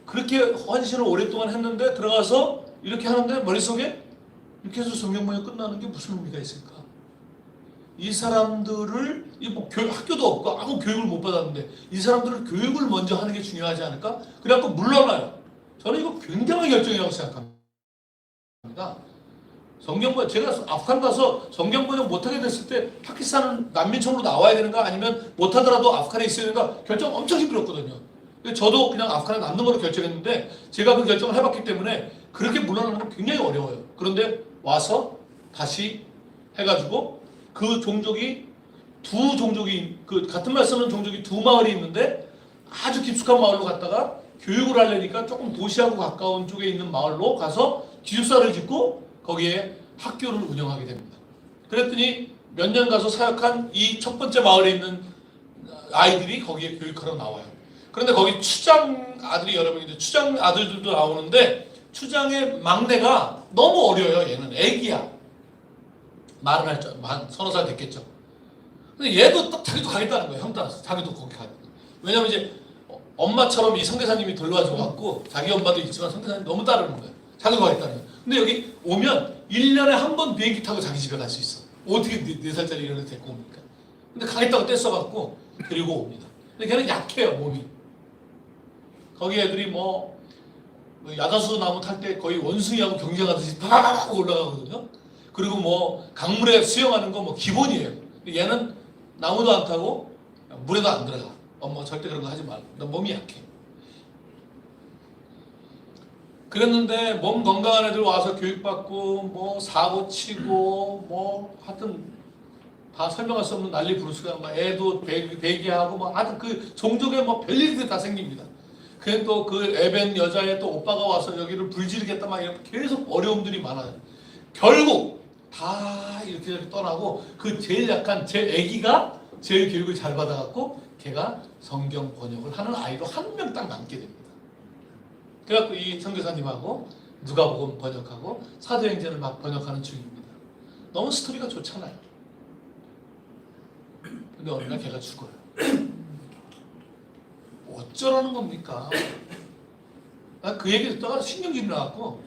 그렇게 헌신을 오랫동안 했는데 들어가서 이렇게 하는데 머릿속에 이렇게 해서 성경 번역 끝나는 게 무슨 의미가 있을까? 이 사람들을 학교도 없고 아무 교육을 못 받았는데 이 사람들을 교육을 먼저 하는 게 중요하지 않을까? 그래갖고 물러나요. 저는 이거 굉장한 결정이라고 생각합니다. 성경 번역, 제가 아프간 가서 성경 번역 못하게 됐을 때 파키스탄은 난민촌으로 나와야 되는가 아니면 못하더라도 아프간에 있어야 되는가 결정 엄청 힘들었거든요. 저도 그냥 아프간에 남는 걸로 결정했는데 제가 그 결정을 해봤기 때문에 그렇게 물러나는 건 굉장히 어려워요. 그런데 와서 다시 해가지고 그 종족이 두 종족이 같은 말 쓰는 종족이 두 마을이 있는데 아주 깊숙한 마을로 갔다가 교육을 하려니까 조금 도시하고 가까운 쪽에 있는 마을로 가서 기숙사를 짓고 거기에 학교를 운영하게 됩니다. 그랬더니 몇 년 가서 사역한 이 첫 번째 마을에 있는 아이들이 거기에 교육하러 나와요. 그런데 거기 추장 아들이 여러 명인데 추장 아들들도 나오는데 추장의 막내가 너무 어려요. 얘는 애기야. 말은 할 줄, 서너 살 됐겠죠. 근데 얘도 딱 자기도 가겠다는 거예요. 형 따라서. 자기도 거기 가겠다. 왜냐면 이제 엄마처럼 이 선교사님이 돌봐줘갖고 자기 엄마도 있지만 선교사님이 너무 따르는 거예요. 자기도 가겠다는 거예요. 근데 여기 오면 1년에 한 번 비행기 타고 자기 집에 갈 수 있어. 어떻게 4살짜리 이런 애 데리고 옵니까? 근데 가겠다고 떼써갖고 데리고 옵니다. 근데 걔는 약해요, 몸이. 거기 애들이 뭐 야자수 나무 탈 때 거의 원숭이하고 경쟁하듯이 팍 올라가거든요. 그리고 뭐 강물에 수영하는 거 뭐 기본이에요. 근데 얘는 나무도 안 타고 물에도 안 들어가. 엄마 절대 그런 거 하지 말고. 너 몸이 약해. 그랬는데 몸 건강한 애들 와서 교육받고 뭐 사고 치고 뭐 하여튼 다 설명할 수 없는 난리 부르스가 막 애도 배기하고 뭐 하여튼 그 종족에 뭐 별일이 다 생깁니다. 그래 또 그 애변 여자의 또 오빠가 와서 여기를 불지르겠다 막 이렇게 계속 어려움들이 많아요. 결국 다 이렇게 떠나고 그 제일 약한 제 애기가 제일 교육을 잘 받아갖고 걔가 성경 번역을 하는 아이로 한 명 딱 남게 됩니다. 그래갖고 이 선교사님하고 누가복음 번역하고 사도행전을 막 번역하는 중입니다. 너무 스토리가 좋잖아요. 근데 어느 날 걔가 죽어요. 어쩌라는 겁니까? 나 그 얘기 듣다가 신경질이 나갖고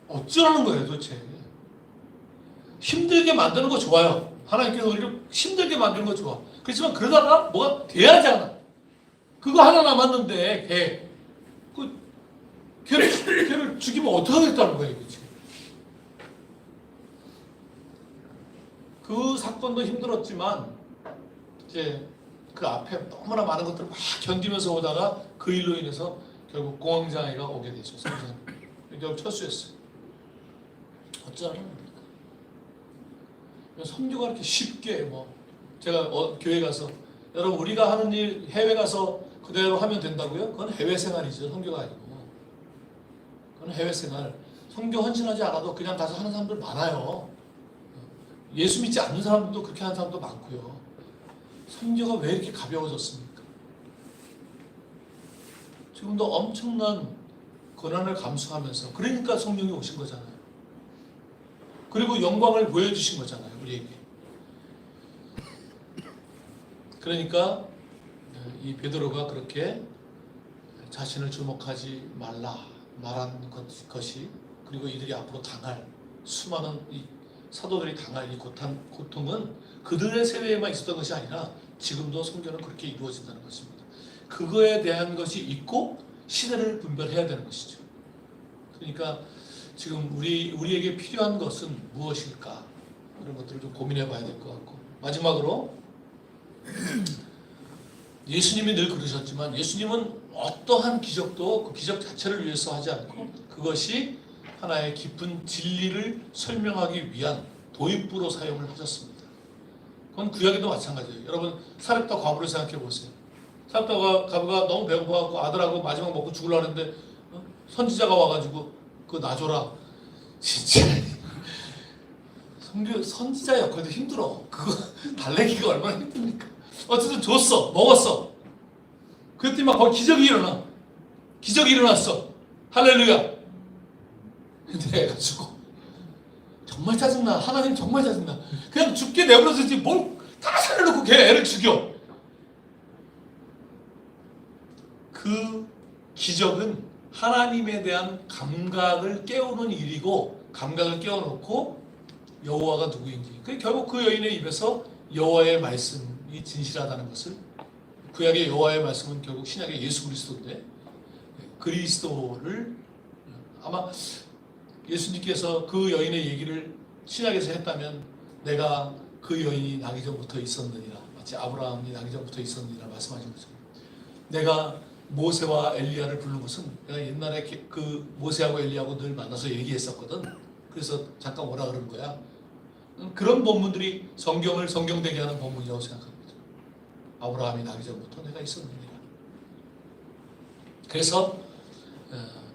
어쩌라는 거예요 도대체. 힘들게 만드는 거 좋아요. 하나님께서 우리를 힘들게 만드는 거 좋아. 그렇지만 그러다가 뭐가 돼야지 않아. 그거 하나 남았는데 걔를 죽이면 어떡하겠다는 거예요 지금. 그 사건도 힘들었지만 이제 그 앞에 너무나 많은 것들을 막 견디면서 오다가 그 일로 인해서 결국 공황장애가 오게 되죠. 결국 철수했어요. 어쩌라는 겁니까? 선교가 이렇게 쉽게 뭐 제가 교회 가서 여러분 우리가 하는 일 해외 가서 그대로 하면 된다고요? 그건 해외 생활이죠. 선교가 아니고. 그건 해외 생활. 선교 헌신하지 않아도 그냥 가서 하는 사람들 많아요. 예수 믿지 않는 사람들도 그렇게 하는 사람도 많고요. 선교가 왜 이렇게 가벼워졌습니까? 지금도 엄청난 고난을 감수하면서 그러니까 성령이 오신 거잖아요. 그리고 영광을 보여주신 거잖아요. 우리에게. 그러니까 이 베드로가 그렇게 자신을 주목하지 말라 말한 것이 그리고 이들이 앞으로 당할 수많은 이 사도들이 당할 이 고통은 그들의 세대에만 있었던 것이 아니라 지금도 선교는 그렇게 이루어진다는 것입니다. 그거에 대한 것이 있고 시대를 분별해야 되는 것이죠. 그러니까 지금 우리에게 필요한 것은 무엇일까? 그런 것들을 좀 고민해 봐야 될 것 같고 마지막으로 예수님이 늘 그러셨지만 예수님은 어떠한 기적도 그 기적 자체를 위해서 하지 않고 그것이 하나의 깊은 진리를 설명하기 위한 도입부로 사용을 하셨습니다. 그건 구약에도 마찬가지예요. 여러분 사렙다 과부를 생각해 보세요. 사렙다 과부가 너무 배고파갖고 아들하고 마지막 먹고 죽으려고 하는데 선지자가 와가지고 그거 놔줘라. 진짜 선지자 역할도 힘들어. 그거 달래기가 얼마나 힘듭니까? 어쨌든 줬어. 먹었어. 그랬더니 막 거기 기적이 일어나. 기적이 일어났어. 할렐루야. 근데 애가 죽어. 정말 짜증나. 하나님 정말 짜증나. 그냥 죽게 내버려두지 뭘 다 살려놓고 걔 애를 죽여. 그 기적은 하나님에 대한 감각을 깨우는 일이고 감각을 깨워놓고 여호와가 누구인지 결국 그 여인의 입에서 여호와의 말씀이 진실하다는 것을 구약의 여호와의 말씀은 결국 신약의 예수 그리스도인데 그리스도를 아마 예수님께서 그 여인의 얘기를 신약에서 했다면 내가 그 여인이 나기 전부터 있었느니라 마치 아브라함이 나기 전부터 있었느니라 말씀하신 거죠. 내가 모세와 엘리야를 부른 것은 내가 옛날에 그 모세하고 엘리야하고 늘 만나서 얘기했었거든. 그래서 잠깐 오라 그런 거야. 그런 본문들이 성경을 성경되게 하는 본문이라고 생각합니다. 아브라함이 나기 전부터 내가 있었느니라. 그래서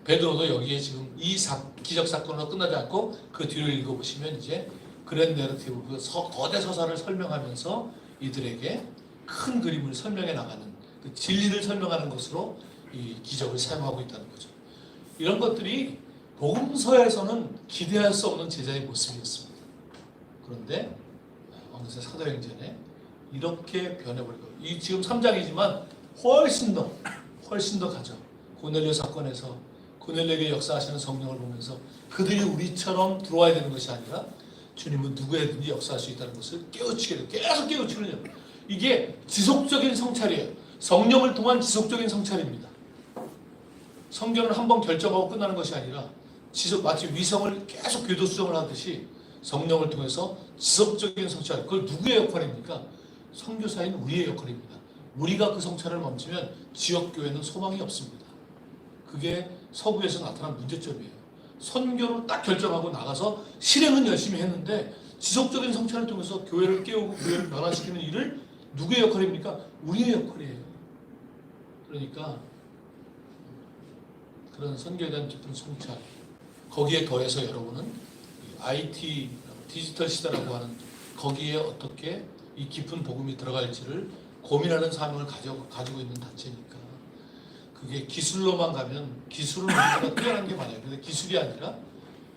베드로도 여기에 지금 이 기적 사건으로 끝나지 않고 그 뒤를 읽어보시면 이제 그랜 내러티브 그 거대 서사를 설명하면서 이들에게 큰 그림을 설명해 나가는 그 진리를 설명하는 것으로 이 기적을 사용하고 있다는 거죠. 이런 것들이 복음서에서는 기대할 수 없는 제자의 모습이었습니다. 그런데 어느새 사도행전에 이렇게 변해버리고 이 지금 3장이지만 훨씬 더 가죠. 고넬료 사건에서 고넬료에게 역사하시는 성령을 보면서 그들이 우리처럼 들어와야 되는 것이 아니라 주님은 누구에든지 역사할 수 있다는 것을 깨우치게 돼요. 계속 깨우치는 이게 지속적인 성찰이에요. 성령을 통한 지속적인 성찰입니다. 성경은 한번 결정하고 끝나는 것이 아니라 마치 위성을 계속 궤도 수정을 하듯이 성령을 통해서 지속적인 성찰. 그걸 누구의 역할입니까? 선교사인 우리의 역할입니다. 우리가 그 성찰을 멈추면 지역교회는 소망이 없습니다. 그게 서구에서 나타난 문제점이에요. 선교를 딱 결정하고 나가서 실행은 열심히 했는데 지속적인 성찰을 통해서 교회를 깨우고 교회를 변화시키는 일을 누구의 역할입니까? 우리의 역할이에요. 그러니까 그런 선교에 대한 깊은 성찰, 거기에 더해서 여러분은 IT, 디지털 시대라고 하는 거기에 어떻게 이 깊은 복음이 들어갈지를 고민하는 사명을 가지고 있는 단체니까 그게 기술로만 가면 기술은 우리가 뛰어난 게 맞아요. 근데 기술이 아니라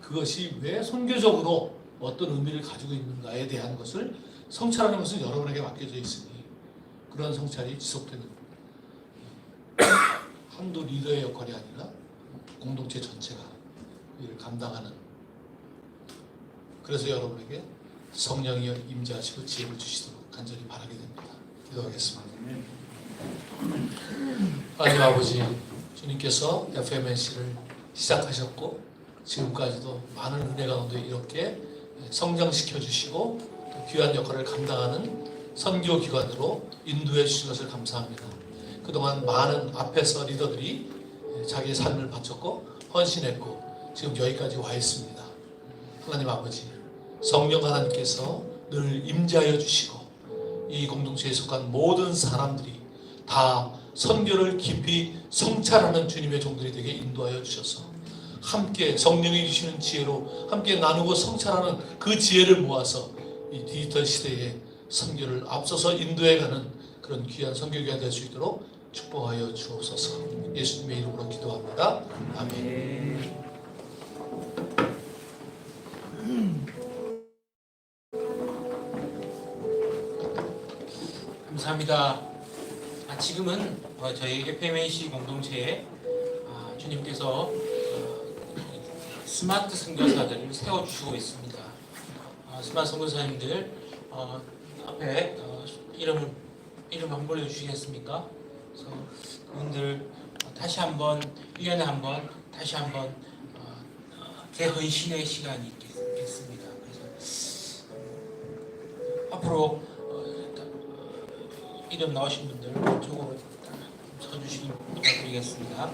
그것이 왜 선교적으로 어떤 의미를 가지고 있는가에 대한 것을 성찰하는 것은 여러분에게 맡겨져 있으니 그런 성찰이 지속되는 한두 리더의 역할이 아니라 공동체 전체가 이를 감당하는, 그래서 여러분에게 성령이 임재하시고 지혜를 주시도록 간절히 바라게 됩니다. 기도하겠습니다. 하나님 아버지, 주님께서 FMNC를 시작하셨고 지금까지도 많은 은혜 가운데 이렇게 성장시켜 주시고 또 귀한 역할을 감당하는 선교기관으로 인도해 주신 것을 감사합니다. 그동안 많은 앞에서 리더들이 자기의 삶을 바쳤고 헌신했고 지금 여기까지 와 있습니다. 하나님 아버지, 성령 하나님께서 늘 임재하여 주시고 이 공동체에 속한 모든 사람들이 다 선교를 깊이 성찰하는 주님의 종들이 되게 인도하여 주셔서 함께 성령이 주시는 지혜로 함께 나누고 성찰하는 그 지혜를 모아서 이 디지털 시대에 선교를 앞서서 인도해가는 그런 귀한 선교기가 될 수 있도록 축복하여 주옵소서. 예수님의 이름으로 기도합니다. 아멘. 감사합니다. 지금은 저희 FMNC 공동체에 주님께서 스마트 선교사들을 세워주시고 있습니다. 스마트 선교사님들 앞에 이름 한번 불러주시겠습니까? 그래서 그분들 다시 한번 1년에 한번 다시 한번 대헌신의 시간이 있겠습니다. 그래서 앞으로 이름 나오신 분들 쪽으로 서주시기 부탁드리겠습니다.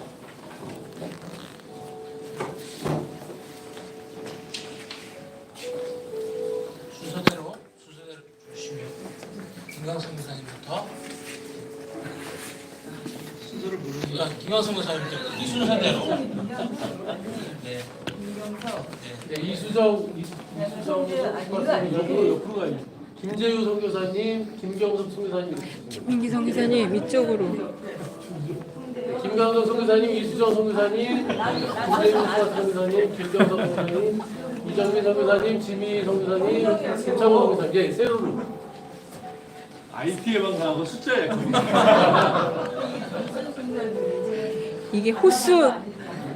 순서대로 주시면 김광성 목사님부터 순서를 모르니까 김광성 목사님부터 이 순서대로 네. 네, 이수정 선교사님 옆으로 가요. 김재유 선교사님, 김경섭 선교사님 이렇게 주세요. 민기성 기사님 이쪽으로. 김광석 선교사님, 이수정 선교사님, 김재유 선교사님, 김경섭 선교사님, 이정민 선교사님, 지미 선교사님, 김창호 선교사님. 예, 세로로. IT에만 가고 숫자에 이게 호수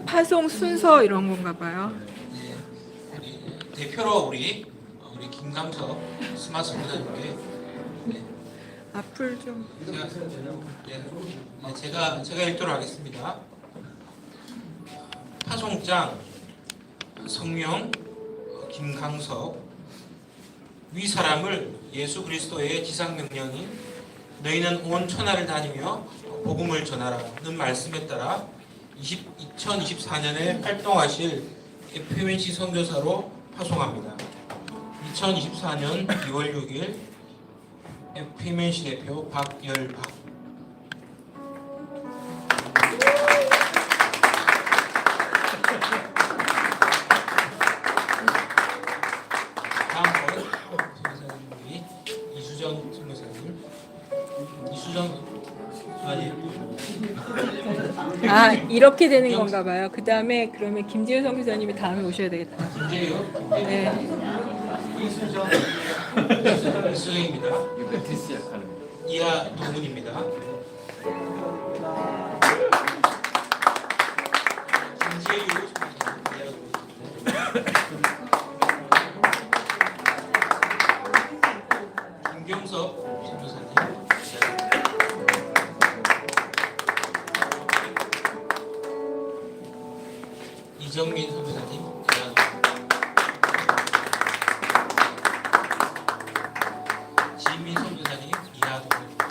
파송 순서 이런 건가 봐요. 대표로 우리 김강석 스마트 선교사님께 앞을 좀. 제가 읽도록 하겠습니다. 파송장 성명 김강석. 위 사람을 예수 그리스도의 지상 명령인 너희는 온 천하를 다니며 복음을 전하라는 말씀에 따라 2024년에 활동하실 FMNC 선교사로 파송합니다. 2024년 2월 6일 FMNC 대표 박열박. 다음번 선교사님이 이수정 선교사님. 아 이렇게 되는 건가 봐요. 그 다음에 그러면 김지현 선교사님이 다음에 오셔야 되겠다. 김재유. 네. 이수정입니다. 이하 동문입니다. 김재유 김경섭 선교사님. 선교사님 이하 동문입니다. 지민 선교사님 이하 동문입니다.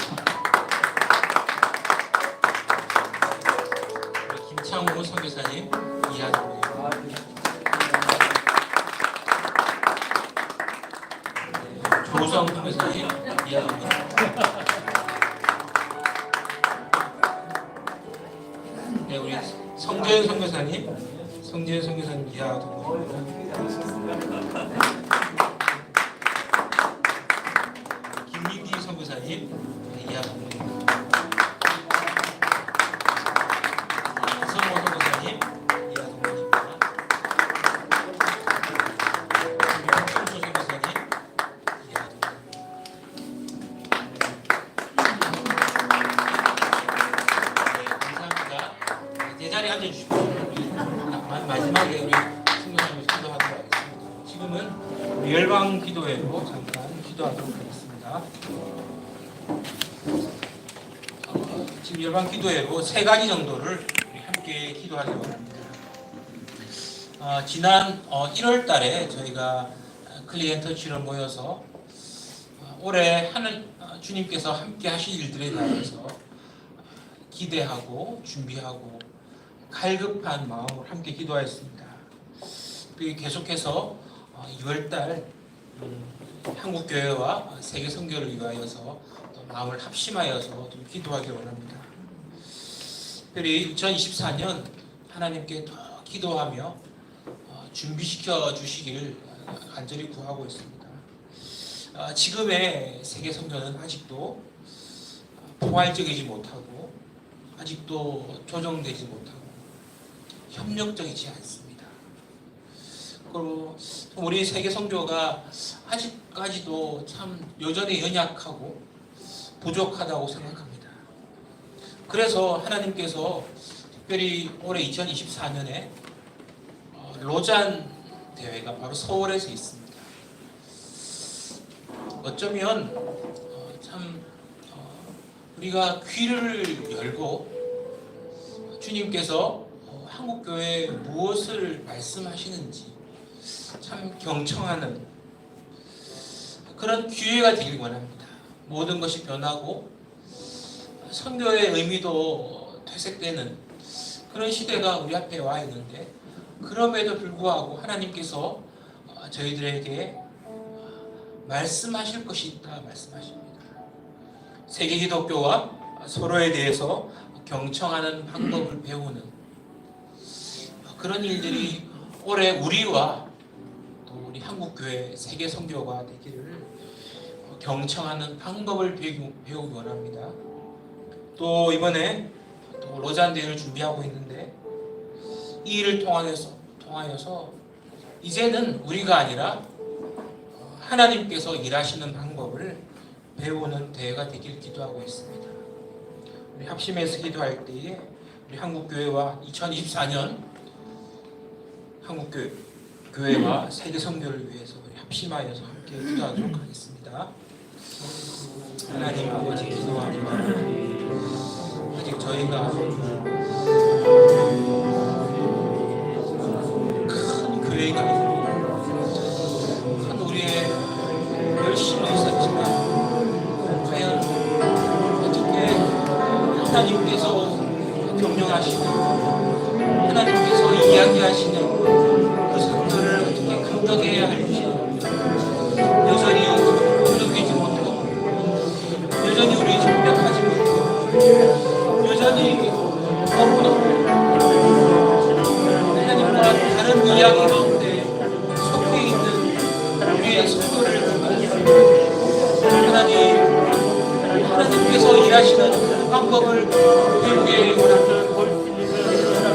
김창호 선교사님 이하 동문입니다. 조성 선교사님 이하 동문입니다. 네, 우리 성재현 선교사님 이하 동문입니다. 김민기 선교사님 이하 동문입니다. 이성호 선교사님 이하 동문입니다. 김성수 선교사님 이하 동문입니다. 네, 감사합니다. 제 자리에 앉아주십시오. 마지막에 우리 승교사님을 기도하도록 하겠습니다. 지금은 우리 열방 기도회로 잠깐 기도하도록 하겠습니다. 지금 열방 기도회로 3가지 정도를 우리 함께 기도하려고 합니다. 지난 1월 달에 저희가 클리엔터치로 모여서 올해 주님께서 함께 하실 일들에 대해서 기대하고 준비하고 갈급한 마음으로 함께 기도하였습니다. 그리고 계속해서 2월달 한국교회와 세계 선교를 위하여서 또 마음을 합심하여서 좀 기도하기 원합니다. 특별히 2024년 하나님께 더 기도하며 준비시켜 주시기를 간절히 구하고 있습니다. 지금의 세계 선교는 아직도 포괄적이지 못하고 아직도 조정되지 못하고 협력적이지 않습니다. 그리고 우리 세계 선교가 아직까지도 참 여전히 연약하고 부족하다고 생각합니다. 그래서 하나님께서 특별히 올해 2024년에 로잔 대회가 바로 서울에서 있습니다. 어쩌면 참 우리가 귀를 열고 주님께서 한국교회에 무엇을 말씀하시는지 참 경청하는 그런 기회가 되길 원합니다. 모든 것이 변하고 선교의 의미도 퇴색되는 그런 시대가 우리 앞에 와 있는데 그럼에도 불구하고 하나님께서 저희들에게 말씀하실 것이 있다 말씀하십니다. 세계 기독교와 서로에 대해서 경청하는 방법을 배우는 그런 일들이 올해 우리와 또 우리 한국교회 세계 선교가 되기를 경청하는 방법을 배우기 원합니다. 또 이번에 또 로잔 대회를 준비하고 있는데 이 일을 통하여서 이제는 우리가 아니라 하나님께서 일하시는 방법을 배우는 대회가 되길 기도하고 있습니다. 우리 합심해서 기도할 때에 우리 한국교회와 2024년 한국교회와 세계 선교를 위해서 우리 합심하여서 함께 기도하도록 하겠습니다. 하나님 아버지 기도합니다. 아직 저희가 큰 교회가 아니고 큰 우리의 열심이 있었지만 과연 어떻게 하나님께서 경영하시는 하나님께서 이야기하시는 그 선교를 어떻게 감당해야 할지 여전히 부족하지 못하고 여전히 우리 정력하지 못하고 여전히 너무 하나님과 다른 이야기 가운데 속해 있는 우리의 선교를 하나님께서 일하시는 그 방법을 배우게 원합니다.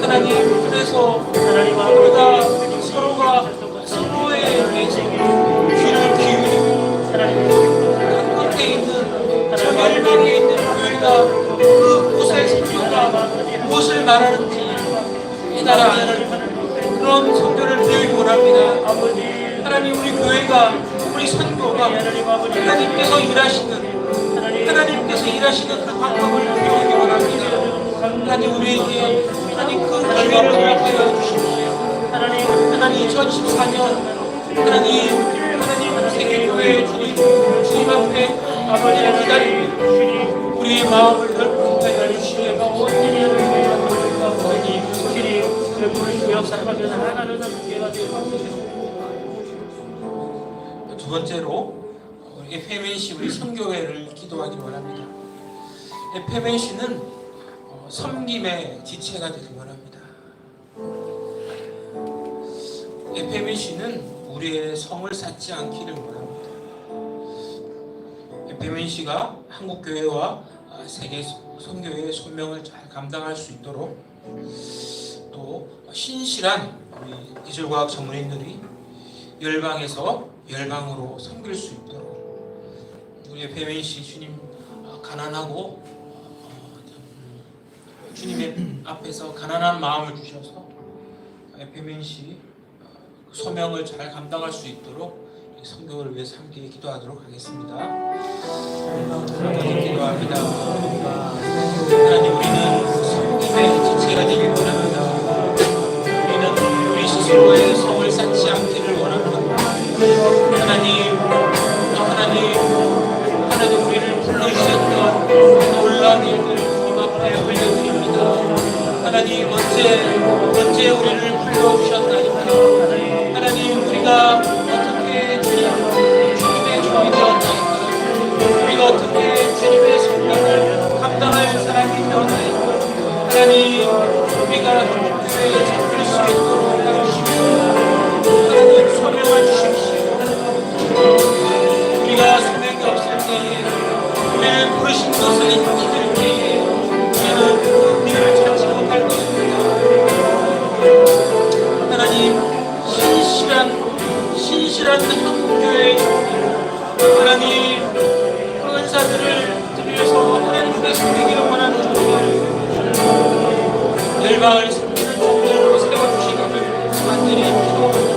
하나님, 그래서 우리가 서로가 서로에게서 귀를 기울이고 한 곳에 있는 저 열방에 있는 교회가 그 곳의 선교가 무엇을 말하는지 깨달아하는 그런 선교를 배우기 원합니다. 하나님, 우리 교회가 우리 선교가 하나님께서 일하시는 그 방법을 배우기 원합니다. 하나님, 우리에게 하나님 그 기회를 허락하여 주십시오. 하나님 2014년 하나님 세계교회 주님 앞에 아버지의 기다림 우리의 마음을 넓게 하여 주시며 두 번째로 FMNC 우리 선교회를 기도하기 원합니다. FMNC는 섬김의 지체가 되기 원합니다. FMNC는 우리의 성을 쌓지 않기를 원합니다. FMNC가 한국교회와 세계 선교회의 소명을 잘 감당할 수 있도록 또 신실한 우리 예술과학 전문인들이 열방에서 열방으로 섬길 수 있도록 우리 FMNC 주님 가난하고 주님의 앞에서 가난한 마음을 주셔서 FMNC 소명을 잘 감당할 수 있도록 선교를 위해서 함께 기도하도록 하겠습니다. 하나님 기도합니다. 하나님 우리는 섬김의 지체가 되길 원합니다. 우리는 우리 스스로의 성을 쌓지 않기를 원합니다. 하나님 우리를 불러주셨던 놀라운 일들을 주님 앞에 올려드립니다. 하나님 언제 우리를 불러주셨나이까. 하나님 우리가 어떻게 주님의 종이 되었나이까. 우리가 어떻게 주님의 성령을 감당할 사람이 되었나이까. 하나님 우리가 교회에 잡힐 수 있도록 해주십시오. 하나님 소명을 주십시오. 우리가 소명이 없을 때에 우리를 부르신 것을 잊을 때에 우리는 그 길을 찾지 못할 것입니다. 하나님 신실한 한국교회의 하나님 은사들을 드려서 하나님께 섬기기를 원하는 열방을 섬기는 종들로 세워주시기를 간절히 기도합니다.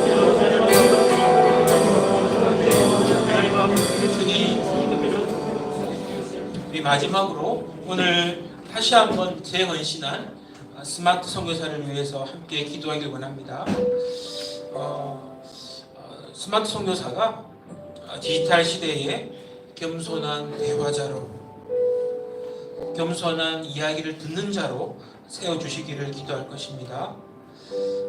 우리 마지막으로 오늘 다시 한번 재헌신한 스마트 선교사를 위해서 함께 기도하길 원합니다. 스마트 선교사가 디지털 시대에 겸손한 대화자로, 겸손한 이야기를 듣는 자로 세워주시기를 기도할 것입니다.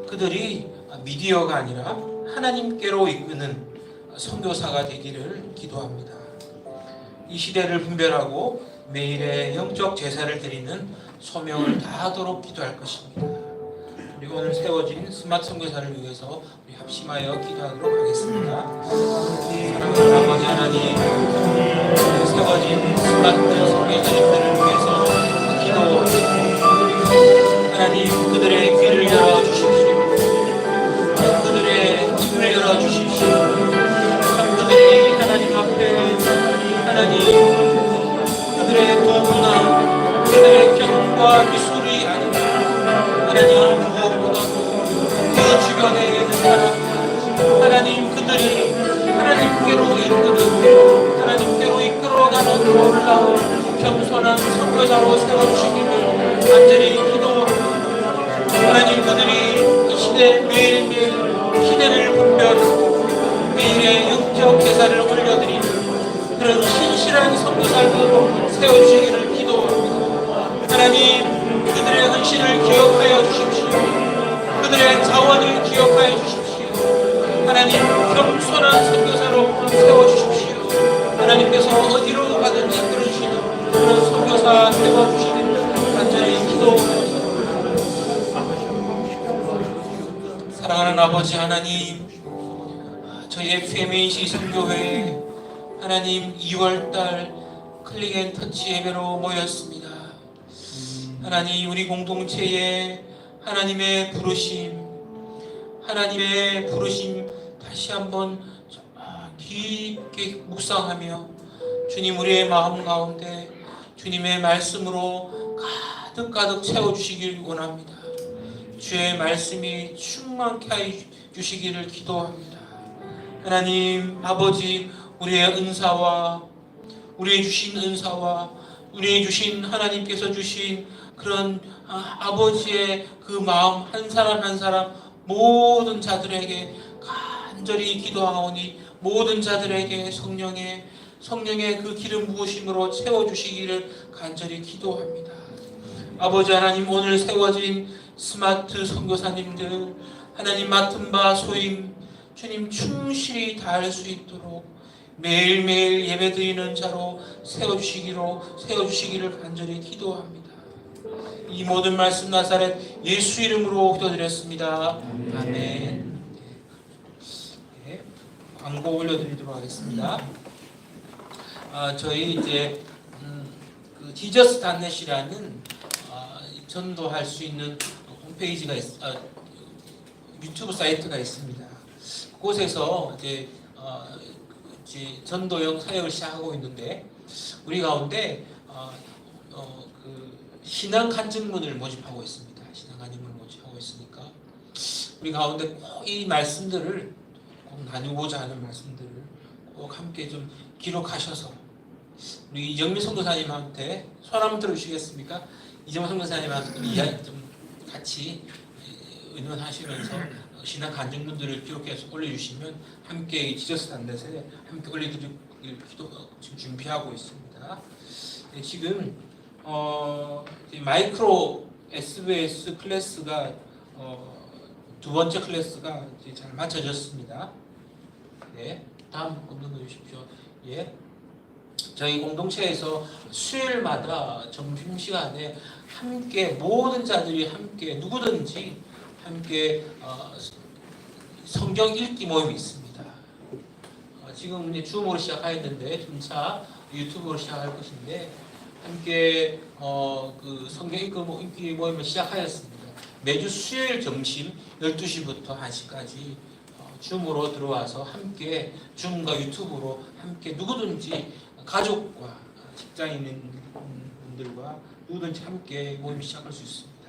그들이 미디어가 아니라 하나님께로 이끄는 선교사가 되기를 기도합니다. 이 시대를 분별하고 매일의 영적 제사를 드리는 소명을 다하도록 기도할 것입니다. 그리고 오늘 세워진 스마트 선교사를 위해서 우리 합심하여 기도하도록 하겠습니다. 사랑하는 아버지 하나님, 세워진 스마트 선교사님들을 위해서 기도합니다. 하나님, 그들의 귀를 열어주십시오. 그들의 입을 열어주십시오. 그들이 하나님 앞에 하나님 그들의 도구나 그들의 경험과 기술이 아니라 하나님 무엇보다도 그 주변에 있는 사람 하나님 그들이 하나님께로 이끄는 하나님께로 이끌어가는 놀라운 겸손한 선교사로 세워주시기를 간절히 기도합니다. 하나님 그들이 이 시대 매일매일 시대를 분별하고 매일의 영적 제사를 올려드리는 그런 신실한 선교사로 세워주시기를 기도합니다. 하나님 그들의 헌신을 기억하여 주십시오. 그들의 자원을 기억하여 주십시오. 하나님 겸손한 선교사로 세워주십시오. 하나님께서 어디로 가든지 이끌어주시는 그런 선교사 세워주시기를 간절히 기도합니다. 사랑하는 아버지 하나님, 저희 FMNC 선교회 하나님 2월달 클릭앤터치 예배로 모였습니다. 하나님 우리 공동체에 하나님의 부르심 다시 한번 깊게 묵상하며 주님 우리의 마음 가운데 주님의 말씀으로 가득 채워주시길 원합니다. 주의 말씀이 충만케 하여 주시기를 기도합니다. 하나님 아버지 우리의 은사와 우리의 주신 은사와 우리의 주신 하나님께서 주신 그런 아버지의 그 마음 한 사람 한 사람 모든 자들에게 간절히 기도하오니 모든 자들에게 성령의 그 기름 부으심으로 채워주시기를 간절히 기도합니다. 아버지 하나님, 오늘 세워진 스마트 선교사님들 하나님 맡은 바 소임 주님 충실히 다할 수 있도록 매일매일 예배드리는 자로 세워주시기를 간절히 기도합니다. 이 모든 말씀 나사렛 예수 이름으로 기도드렸습니다. 아멘. 네, 광고 올려드리도록 하겠습니다. 저희 이제 그 지저스 단넷이라는 전도할 수 있는 홈페이지가 유튜브 사이트가 있습니다. 그곳에서 이제 전도형 사역을 시작하고 있는데 우리 가운데 그 신앙 간증문을 모집하고 있습니다. 신앙 간증문을 모집하고 있으니까 우리 가운데 꼭 이 말씀들을 꼭 나누고자 하는 말씀들을 꼭 함께 좀 기록하셔서 우리 이정민 선교사님한테 손 한번 들어주시겠습니까? 이정민 선교사님한테 좀 같이 의논하시면서 신앙 간증문들을 기록해서 올려주시면 함께 지저스 단넷에 함께 올려드릴 기도 지금 준비하고 있습니다. 네, 지금 마이크로 SBS 클래스가 두 번째 클래스가 이제 잘 맞춰졌습니다. 네, 다음 공동해 주십시오. 예. 저희 공동체에서 수요일마다 점심시간에 함께 모든 자들이 함께 누구든지 함께 성경 읽기 모임이 있습니다. 지금 이제 줌으로 시작하였는데 점차 유튜브로 시작할 것인데 함께 그 성경 읽기 모임을 시작하였습니다. 매주 수요일 점심 12시부터 1시까지 줌으로 들어와서 함께 줌과 유튜브로 함께 누구든지 가족과 직장인분들과 누구든지 함께 모임 시작할 수 있습니다.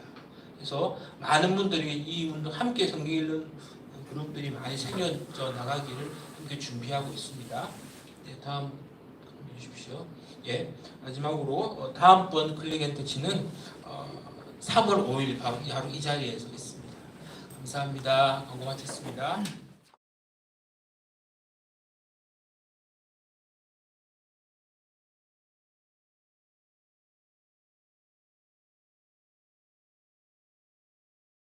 그래서 많은 분들이 이 운동 함께 성경 읽는 그룹들이 많이 생겨져 나가기를 함께 준비하고 있습니다. 네, 다음 주십시오. 예, 마지막으로 다음번 클릭앤터치는 3월 5일 바로 이 자리에서 있습니다. 감사합니다. 광고 마쳤습니다.